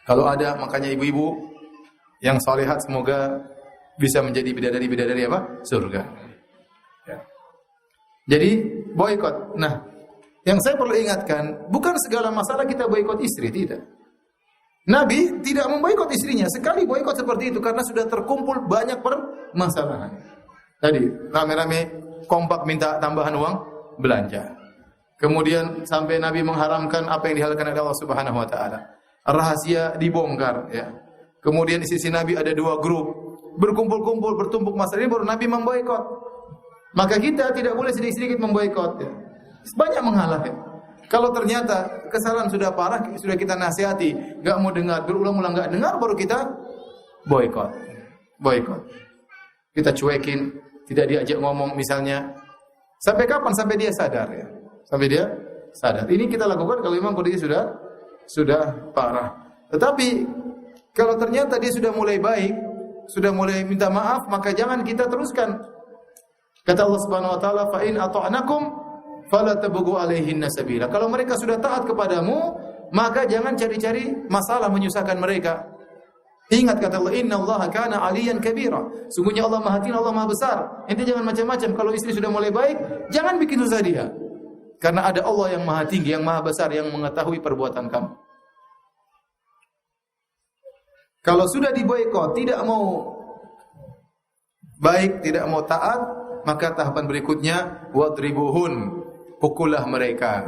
Kalau ada, makanya ibu-ibu yang solehat semoga bisa menjadi bidadari-bidadari apa? Surga. Ya. Jadi boikot. Nah, yang saya perlu ingatkan, bukan segala masalah kita boikot istri, tidak. Nabi tidak memboikot istrinya, sekali boikot seperti itu karena sudah terkumpul banyak permasalahan. Tadi rame-rame kompak minta tambahan uang belanja. Kemudian sampai Nabi mengharamkan apa yang dihalalkan oleh Allah Subhanahu wa taala. Rahasia dibongkar ya. Kemudian di sisi Nabi ada dua grup. Berkumpul-kumpul, bertumpuk masalah ini baru Nabi memboikot. Maka kita tidak boleh sedikit-sedikit memboikot ya. Banyak menghalang ya. Kalau ternyata kesalahan sudah parah, sudah kita nasihati, enggak mau dengar, berulang-ulang enggak dengar, baru kita boikot. Boikot. Kita cuekin, tidak diajak ngomong misalnya. Sampai kapan? Sampai dia sadar ya. Sampai dia sadar. Ini kita lakukan kalau memang kondisi sudah parah. Tetapi kalau ternyata dia sudah mulai baik, sudah mulai minta maaf, maka jangan kita teruskan. Kata Allah Subhanahu wa taala, "Fa in ata'nakum fala tabghu 'alaihinna sabila." Kalau mereka sudah taat kepadamu, maka jangan cari-cari masalah menyusahkan mereka. Ingat kata Allah, "Innallaha kana 'aliyan kabira." Sungguhnya Allah Maha Tinggi, Allah Maha Besar. Ente jangan macam-macam. Kalau istri sudah mulai baik, jangan bikin susah dia. Karena ada Allah yang Maha Tinggi, yang Maha Besar, yang mengetahui perbuatan kamu. Kalau sudah diboikot, tidak mau baik, tidak mau taat, maka tahapan berikutnya wadribuhun, pukullah mereka.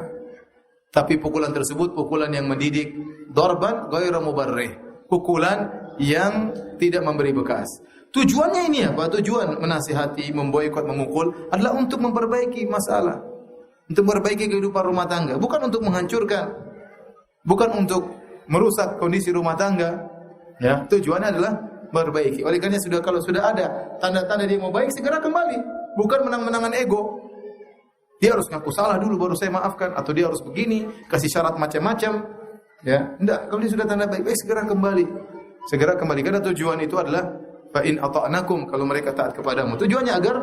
Tapi pukulan tersebut pukulan yang mendidik, darban ghairu mubarrih, pukulan yang tidak memberi bekas. Tujuannya ini apa? Tujuan menasihati, memboikot, memukul adalah untuk memperbaiki masalah, untuk memperbaiki kehidupan rumah tangga, bukan untuk menghancurkan, bukan untuk merusak kondisi rumah tangga. Ya, tujuannya adalah memperbaiki. Oleh karena kalau sudah ada tanda-tanda dia mau baik, segera kembali. Bukan menang-menangan ego. Dia harus ngaku salah dulu baru saya maafkan, atau dia harus begini, kasih syarat macam-macam. Ya, enggak, kalau dia sudah tanda baik, segera kembali. Segera kembali karena tujuan itu adalah fa in ata'nakum, kalau mereka taat kepadamu. Tujuannya agar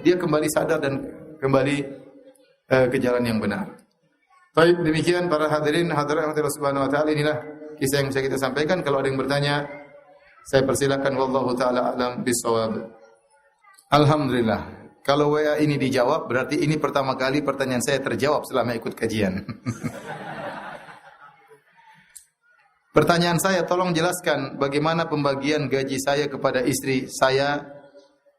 dia kembali sadar dan kembali ke jalan yang benar. Baik, demikian para hadirin hadirat Allah Subhanahu wa taala, inilah kisah yang bisa kita sampaikan. Kalau ada yang bertanya, saya persilakan. Wallahu taala alam bisawab. Alhamdulillah. Kalau WA ini dijawab, berarti ini pertama kali pertanyaan saya terjawab selama ikut kajian. Pertanyaan saya, tolong jelaskan bagaimana pembagian gaji saya kepada istri saya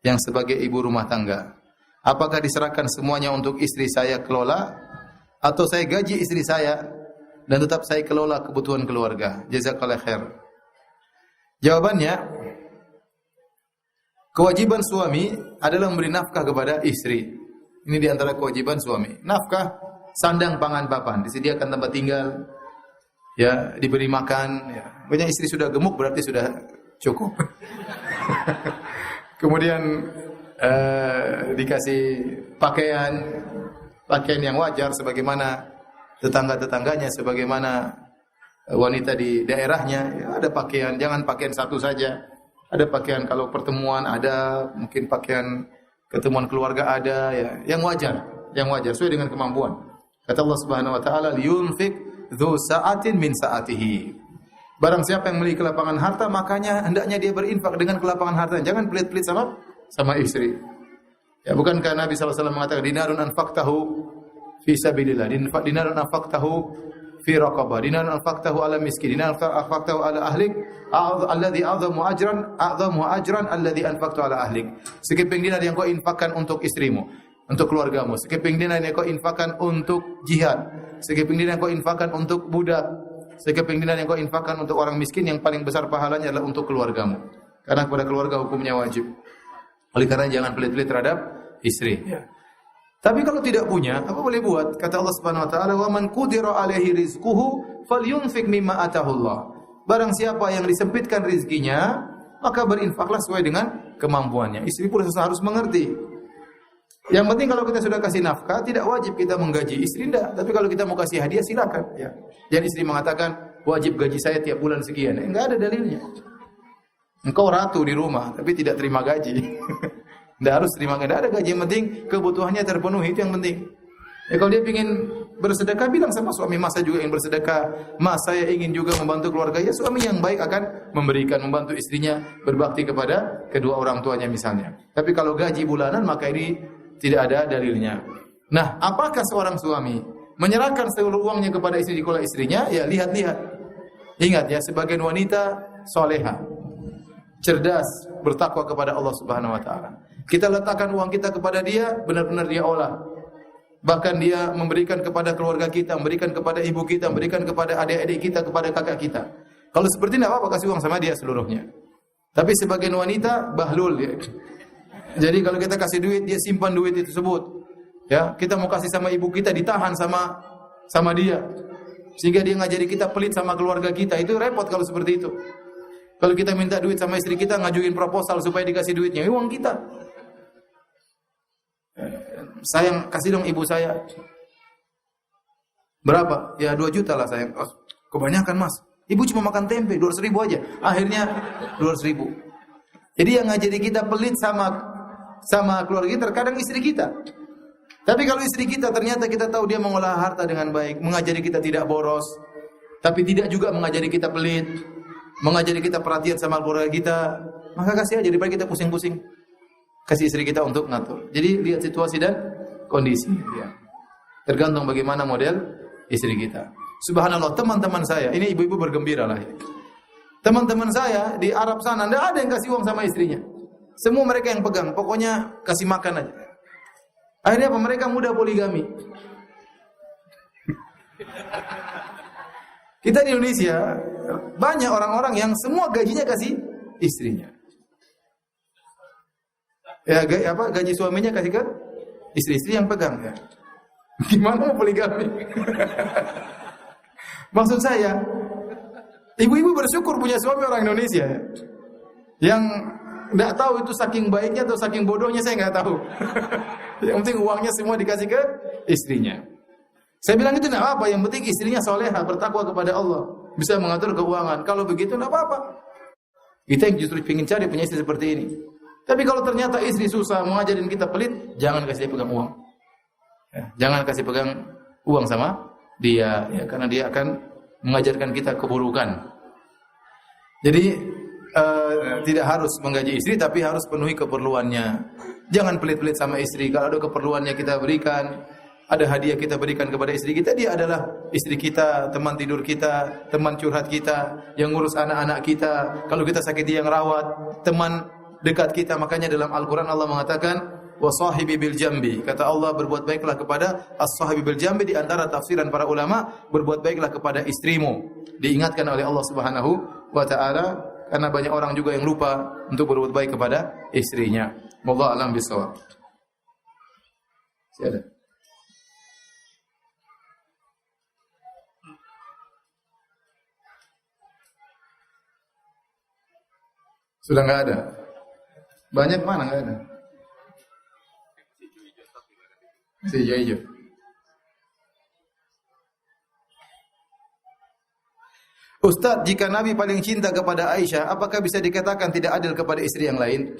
yang sebagai ibu rumah tangga. Apakah diserahkan semuanya untuk istri saya kelola, atau saya gaji istri saya dan tetap saya kelola kebutuhan keluarga? Jazakallahu khair. Jawabannya, kewajiban suami adalah memberi nafkah kepada istri. Ini di antara kewajiban suami. Nafkah, sandang, pangan, papan, disediakan tempat tinggal, ya, diberi makan. Ya. Pokoknya istri sudah gemuk berarti sudah cukup. Kemudian dikasih pakaian yang wajar sebagaimana tetangga-tetangganya, sebagaimana wanita di daerahnya. Ya, ada pakaian, jangan pakaian satu saja. Ada pakaian kalau pertemuan ada, mungkin pakaian ketemuan keluarga ada ya, yang wajar sesuai dengan kemampuan. Kata Allah Subhanahu wa taala, "Liyunfik dzu sa'atin min sa'atihi." Barang siapa yang memiliki kelapangan harta, makanya hendaknya dia berinfak dengan kelapangan harta. Jangan pelit-pelit sama istri. Ya, bukankah Nabi sallallahu alaihi wasallam mengatakan dinarun anfaqtahu fi sabilillah, dinarun anfaqtahu fi raqabah, dinarun anfaqtahu ala miskin, dinarun anfaqtahu ala ahlik, alladhi a'zamu ajran alladhi anfaqtu ala ahlik. Sekeping dinar yang kau infakkan untuk istrimu, untuk keluargamu, sekeping dinar yang kau infakkan untuk jihad, sekeping dinar yang kau infakkan untuk budak, sekeping dinar yang kau infakkan untuk orang miskin, yang paling besar pahalanya adalah untuk keluargamu. Karena kepada keluarga hukumnya wajib. Oleh karena jangan pelit-pelit terhadap istri. Ya. Tapi kalau tidak punya, apa boleh buat? Kata Allah Subhanahu wa taala, "Wa man qudira 'alaihi rizquhu falyunfik mimma atahu Allah." Barang siapa yang disempitkan rezekinya, maka berinfaklah sesuai dengan kemampuannya. Istri pun harus mengerti. Yang penting kalau kita sudah kasih nafkah, tidak wajib kita menggaji istri, tidak. Tapi kalau kita mau kasih hadiah, silakan. Ya. Jangan istri mengatakan, wajib gaji saya tiap bulan sekian. Enggak ada dalilnya. Engkau ratu di rumah, tapi tidak terima gaji. Tidak harus terima gaji. Tidak ada gaji. Yang penting kebutuhannya terpenuhi, itu yang penting. Ya, kalau dia ingin bersedekah, bilang sama suami, mas saya juga ingin bersedekah, mas saya ingin juga membantu keluarga. Ya, suami yang baik akan memberikan, membantu istrinya berbakti kepada kedua orang tuanya misalnya. Tapi kalau gaji bulanan, maka ini tidak ada dalilnya. Nah, apakah seorang suami menyerahkan seluruh uangnya kepada istri di kola istrinya? Ya, lihat-lihat. Ingat ya, sebagian wanita soleha, cerdas, bertakwa kepada Allah Subhanahu wa taala. Kita letakkan uang kita kepada dia, benar-benar dia olah. Bahkan dia memberikan kepada keluarga kita, memberikan kepada ibu kita, memberikan kepada adik-adik kita, kepada kakak kita. Kalau seperti tidak apa-apa, kasih uang sama dia seluruhnya. Tapi sebagian wanita bahlul ya. Jadi kalau kita kasih duit, dia simpan duit itu tersebut. Ya, kita mau kasih sama ibu kita, ditahan sama dia. Sehingga dia ngajari kita pelit sama keluarga kita. Itu repot kalau seperti itu. Kalau kita minta duit sama istri kita, ngajuin proposal supaya dikasih duitnya, uang kita. Sayang, kasih dong ibu saya. Berapa? Ya 2 juta lah sayang. Oh, kebanyakan mas. Ibu cuma makan tempe, 200.000 aja. Akhirnya 200.000. Jadi yang ngajari kita pelit sama keluarga kita, terkadang istri kita. Tapi kalau istri kita ternyata kita tahu dia mengolah harta dengan baik, mengajari kita tidak boros, tapi tidak juga mengajari kita pelit, mengajari kita perhatian sama keluarga kita, maka kasih aja daripada kita pusing-pusing. Kasih istri kita untuk ngatur. Jadi lihat situasi dan kondisi. Ya. Tergantung bagaimana model istri kita. Subhanallah, teman-teman saya, ini ibu-ibu bergembira lah. Ya. Teman-teman saya di Arab sana, tidak ada yang kasih uang sama istrinya. Semua mereka yang pegang, pokoknya kasih makan aja. Akhirnya apa? Mereka mudah poligami. Kita di Indonesia banyak orang-orang yang semua gajinya kasih istrinya. Ya, gaji suaminya kasih ke istri-istri yang pegang ya. Gimana mau poligami? Maksud saya, ibu-ibu bersyukur punya suami orang Indonesia ya. Yang enggak tahu itu saking baiknya atau saking bodohnya saya enggak tahu. Yang penting uangnya semua dikasih ke istrinya. Saya bilang itu enggak apa, yang penting istrinya solehah, bertakwa kepada Allah, bisa mengatur keuangan. Kalau begitu enggak apa-apa. Kita yang justru ingin cari punya istri seperti ini. Tapi kalau ternyata istri susah mengajarin kita pelit, jangan kasih dia pegang uang. Ya, jangan kasih pegang uang sama dia, ya, karena dia akan mengajarkan kita keburukan. Jadi tidak harus menggaji istri, tapi harus penuhi keperluannya. Jangan pelit-pelit sama istri. Kalau ada keperluannya kita berikan, ada hadiah kita berikan kepada istri kita. Dia adalah istri kita, teman tidur kita, teman curhat kita, yang ngurus anak-anak kita. Kalau kita sakit dia yang rawat, teman dekat kita. Makanya dalam Al-Quran Allah mengatakan wasahibi bil jambi. Kata Allah, berbuat baiklah kepada as-sahibi bil jambi. Di antara tafsiran para ulama, berbuat baiklah kepada istrimu. Diingatkan oleh Allah Subhanahu wa taala, karena banyak orang juga yang lupa untuk berbuat baik kepada istrinya. Wallahu a'lam bishawab. Siapa? Sudah enggak ada. Banyak mana enggak ada? Si hijau. Ustaz, jika Nabi paling cinta kepada Aisyah, apakah bisa dikatakan tidak adil kepada istri yang lain?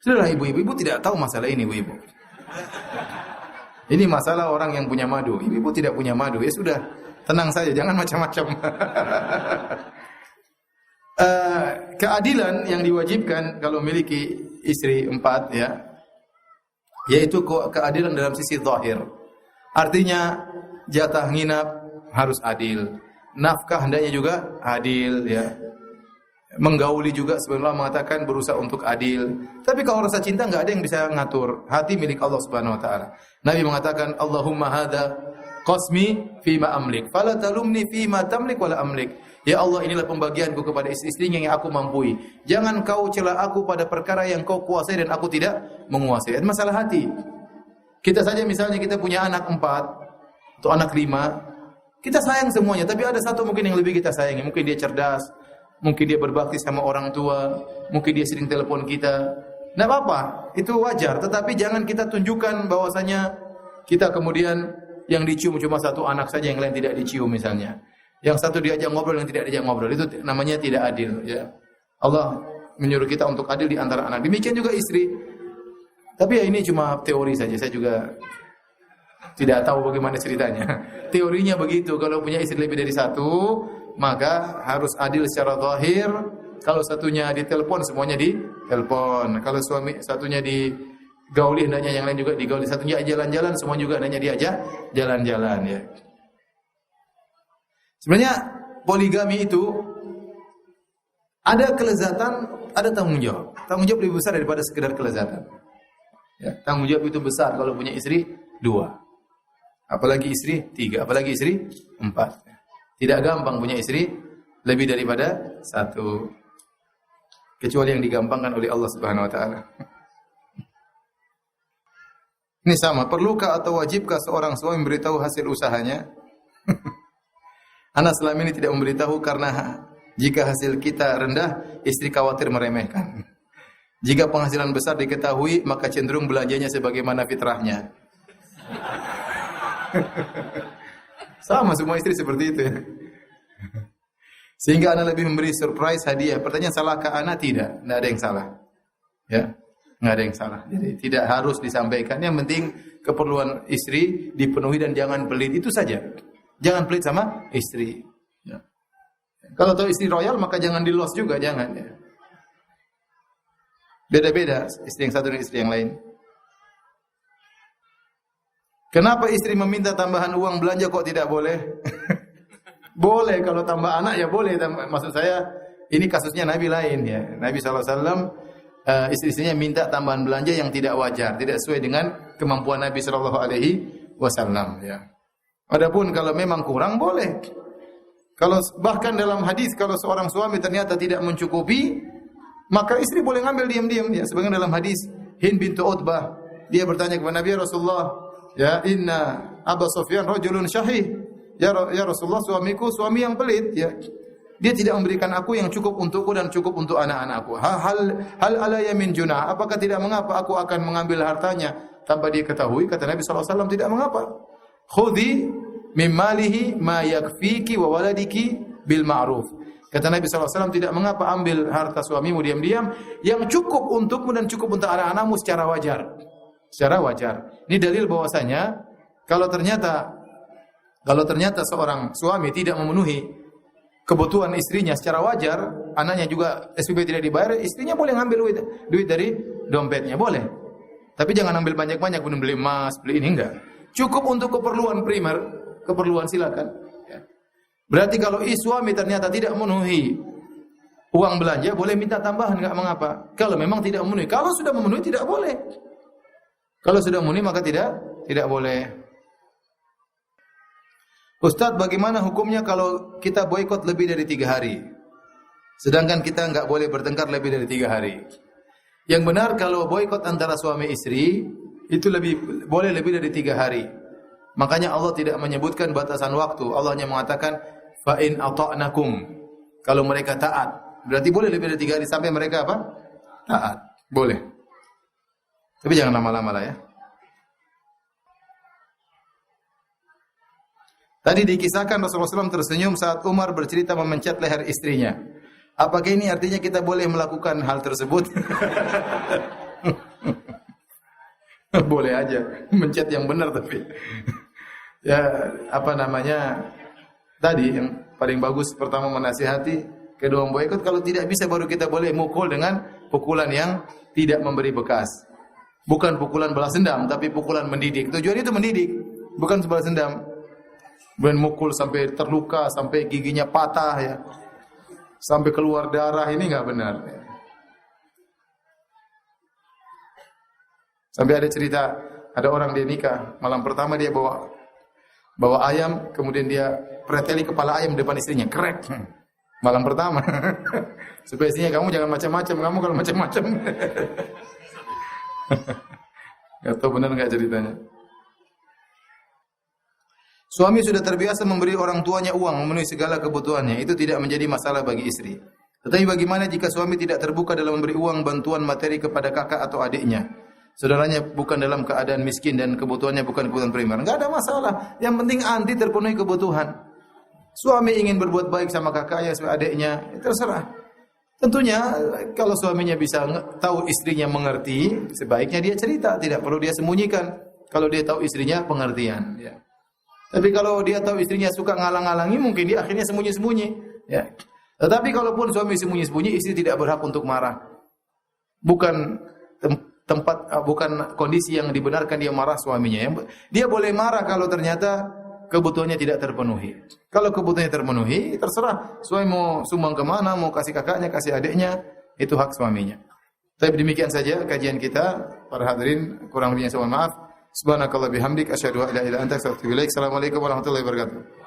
Sudahlah ibu-ibu, ibu tidak tahu masalah ini, ibu-ibu. Ini masalah orang yang punya madu. Ibu-ibu tidak punya madu. Ya sudah, tenang saja, jangan macam-macam. Keadilan yang diwajibkan kalau memiliki istri 4 ya, yaitu keadilan dalam sisi zahir. Artinya jatah nginap harus adil, nafkah hendaknya juga adil ya. Menggauli juga sebenarnya mengatakan berusaha untuk adil. Tapi kalau rasa cinta enggak ada yang bisa ngatur. Hati milik Allah Subhanahu wa taala. Nabi mengatakan, "Allahumma hadza qasmi fima amlik, fala talumni fima tamlik wala amlik." Ya Allah, inilah pembagianku kepada istri-istrinya yang aku mampu. Jangan kau cela aku pada perkara yang kau kuasai dan aku tidak menguasai. Itu masalah hati. Kita saja misalnya kita punya anak 4 atau anak 5, kita sayang semuanya, tapi ada satu mungkin yang lebih kita sayangi. Mungkin dia cerdas, mungkin dia berbakti sama orang tua, mungkin dia sering telepon kita. Tidak apa-apa, itu wajar. Tetapi jangan kita tunjukkan bahwasanya kita kemudian yang dicium cuma satu anak saja, yang lain tidak dicium misalnya. Yang satu diajak ngobrol, yang tidak diajak ngobrol. Itu namanya tidak adil. Ya. Allah menyuruh kita untuk adil di antara anak. Demikian juga istri. Tapi ya ini cuma teori saja. Saya juga tidak tahu bagaimana ceritanya. Teorinya begitu. Kalau punya istri lebih dari satu, maka harus adil secara zahir. Kalau satunya ditelepon, semuanya ditelepon. Kalau suami satunya digauli, hendaknya yang lain juga digauli. Satunya jalan-jalan, semua juga hendaknya diajak jalan-jalan ya. Sebenarnya poligami itu ada kelezatan, ada tanggung jawab. Tanggung jawab lebih besar daripada sekedar kelezatan. Ya, tanggung jawab itu besar kalau punya istri 2. Apalagi istri 3, apalagi istri 4. Tidak gampang punya istri lebih daripada 1. Kecuali yang digampangkan oleh Allah Subhanahu wa taala. Ini sama, perlukah atau wajibkah seorang suami memberitahu hasil usahanya? Ana selama ini tidak memberitahu karena jika hasil kita rendah, istri khawatir meremehkan. Jika penghasilan besar diketahui, maka cenderung belanjanya sebagaimana fitrahnya. Sama semua istri seperti itu ya. Sehingga ana lebih memberi surprise hadiah. Pertanyaan, salahkah ana? Tidak, tidak ada yang salah. Ya, enggak ada yang salah. Jadi tidak harus disampaikan. Yang penting keperluan istri dipenuhi dan jangan pelit, itu saja. Jangan pelit sama istri. Ya. Kalau tahu istri royal maka jangan di-loss juga, jangan ya. Beda-beda istri yang satu dan istri yang lain. Kenapa istri meminta tambahan uang belanja kok tidak boleh? Boleh kalau tambah anak ya boleh. Maksud saya ini kasusnya Nabi lain ya. Nabi SAW istri-istrinya minta tambahan belanja yang tidak wajar, tidak sesuai dengan kemampuan Nabi SAW ya. Adapun kalau memang kurang boleh. Kalau bahkan dalam hadis kalau seorang suami ternyata tidak mencukupi, maka istri boleh ngambil diam-diam ya. Sebagaimana dalam hadis Hind bintu Utbah, dia bertanya kepada Nabi Rasulullah, ya inna Abu Sufyan rajulun syahih. Ya Rasulullah, suamiku suami yang pelit ya. Dia tidak memberikan aku yang cukup untukku dan cukup untuk anak-anakku. Hal ala yamin junah. Apakah tidak mengapa aku akan mengambil hartanya tanpa dia ketahui? Kata Nabi SAW, tidak mengapa. Khudhi min malihi ma yakfiki wa waladiki bil ma'ruf. Kata Nabi SAW, tidak mengapa ambil harta suamimu diam-diam yang cukup untukmu dan cukup untuk anak-anakmu secara wajar. Secara wajar. Ini dalil bahwasanya kalau ternyata seorang suami tidak memenuhi kebutuhan istrinya secara wajar, anaknya juga SPP tidak dibayar, istrinya boleh ngambil duit dari dompetnya, boleh. Tapi jangan ambil banyak-banyak, kemudian beli emas, beli ini, enggak. Cukup untuk keperluan primer, keperluan silakan. Ya. Berarti kalau suami ternyata tidak memenuhi uang belanja, boleh minta tambahan, enggak mengapa. Kalau memang tidak memenuhi, kalau sudah memenuhi tidak boleh. Kalau sudah memenuhi maka tidak boleh. Ustaz, bagaimana hukumnya kalau kita boikot lebih dari 3 hari? Sedangkan kita enggak boleh bertengkar lebih dari 3 hari. Yang benar kalau boikot antara suami istri itu boleh lebih dari 3 hari. Makanya Allah tidak menyebutkan batasan waktu. Allah hanya mengatakan fa in ata'nakum. Kalau mereka taat, berarti boleh lebih dari 3 hari sampai mereka apa? Taat. Boleh. Tapi jangan lama-lama lah ya. Tadi dikisahkan Rasulullah SAW tersenyum saat Umar bercerita memencet leher istrinya. Apakah ini artinya kita boleh melakukan hal tersebut? Boleh aja, mencet yang benar tapi. Ya, apa namanya? Tadi yang paling bagus pertama menasihati, kedua memboikot. Kalau tidak bisa baru kita boleh mukul dengan pukulan yang tidak memberi bekas. Bukan pukulan balas dendam, tapi pukulan mendidik. Tujuan itu mendidik, bukan balas dendam. Ben mukul sampai terluka, sampai giginya patah ya. Sampai keluar darah, ini enggak benar. Sampai ada cerita, ada orang dia nikah, malam pertama dia bawa ayam, kemudian dia preteli kepala ayam depan istrinya, krek. Malam pertama. Supaya istrinya, kamu jangan macam-macam, kamu kalau macam-macam. Enggak tahu benar enggak ceritanya. Suami sudah terbiasa memberi orang tuanya uang memenuhi segala kebutuhannya, itu tidak menjadi masalah bagi istri. Tetapi bagaimana jika suami tidak terbuka dalam memberi uang bantuan materi kepada kakak atau adiknya? Saudaranya bukan dalam keadaan miskin dan kebutuhannya bukan kebutuhan primer. Enggak ada masalah. Yang penting anti terpenuhi kebutuhan. Suami ingin berbuat baik sama kakaknya, sama adiknya, terserah. Tentunya kalau suaminya bisa tahu istrinya mengerti, sebaiknya dia cerita, tidak perlu dia sembunyikan. Kalau dia tahu istrinya pengertian, ya. Tapi kalau dia tahu istrinya suka ngalang-ngalangi, mungkin dia akhirnya sembunyi-sembunyi. Ya. Tetapi kalaupun suami sembunyi-sembunyi, istri tidak berhak untuk marah. Bukan bukan kondisi yang dibenarkan dia marah suaminya. Dia boleh marah kalau ternyata kebutuhannya tidak terpenuhi. Kalau kebutuhannya terpenuhi, terserah. Suami mau sumbang kemana, mau kasih kakaknya, kasih adiknya, itu hak suaminya. Tapi demikian saja kajian kita. Para hadirin, kurang lebihnya saya mohon maaf. Subhanakallah bihamdik asyhadu an la ilaha illa anta astaghfiruka wa atubu ilaik. Assalamualaikum warahmatullahi wabarakatuh.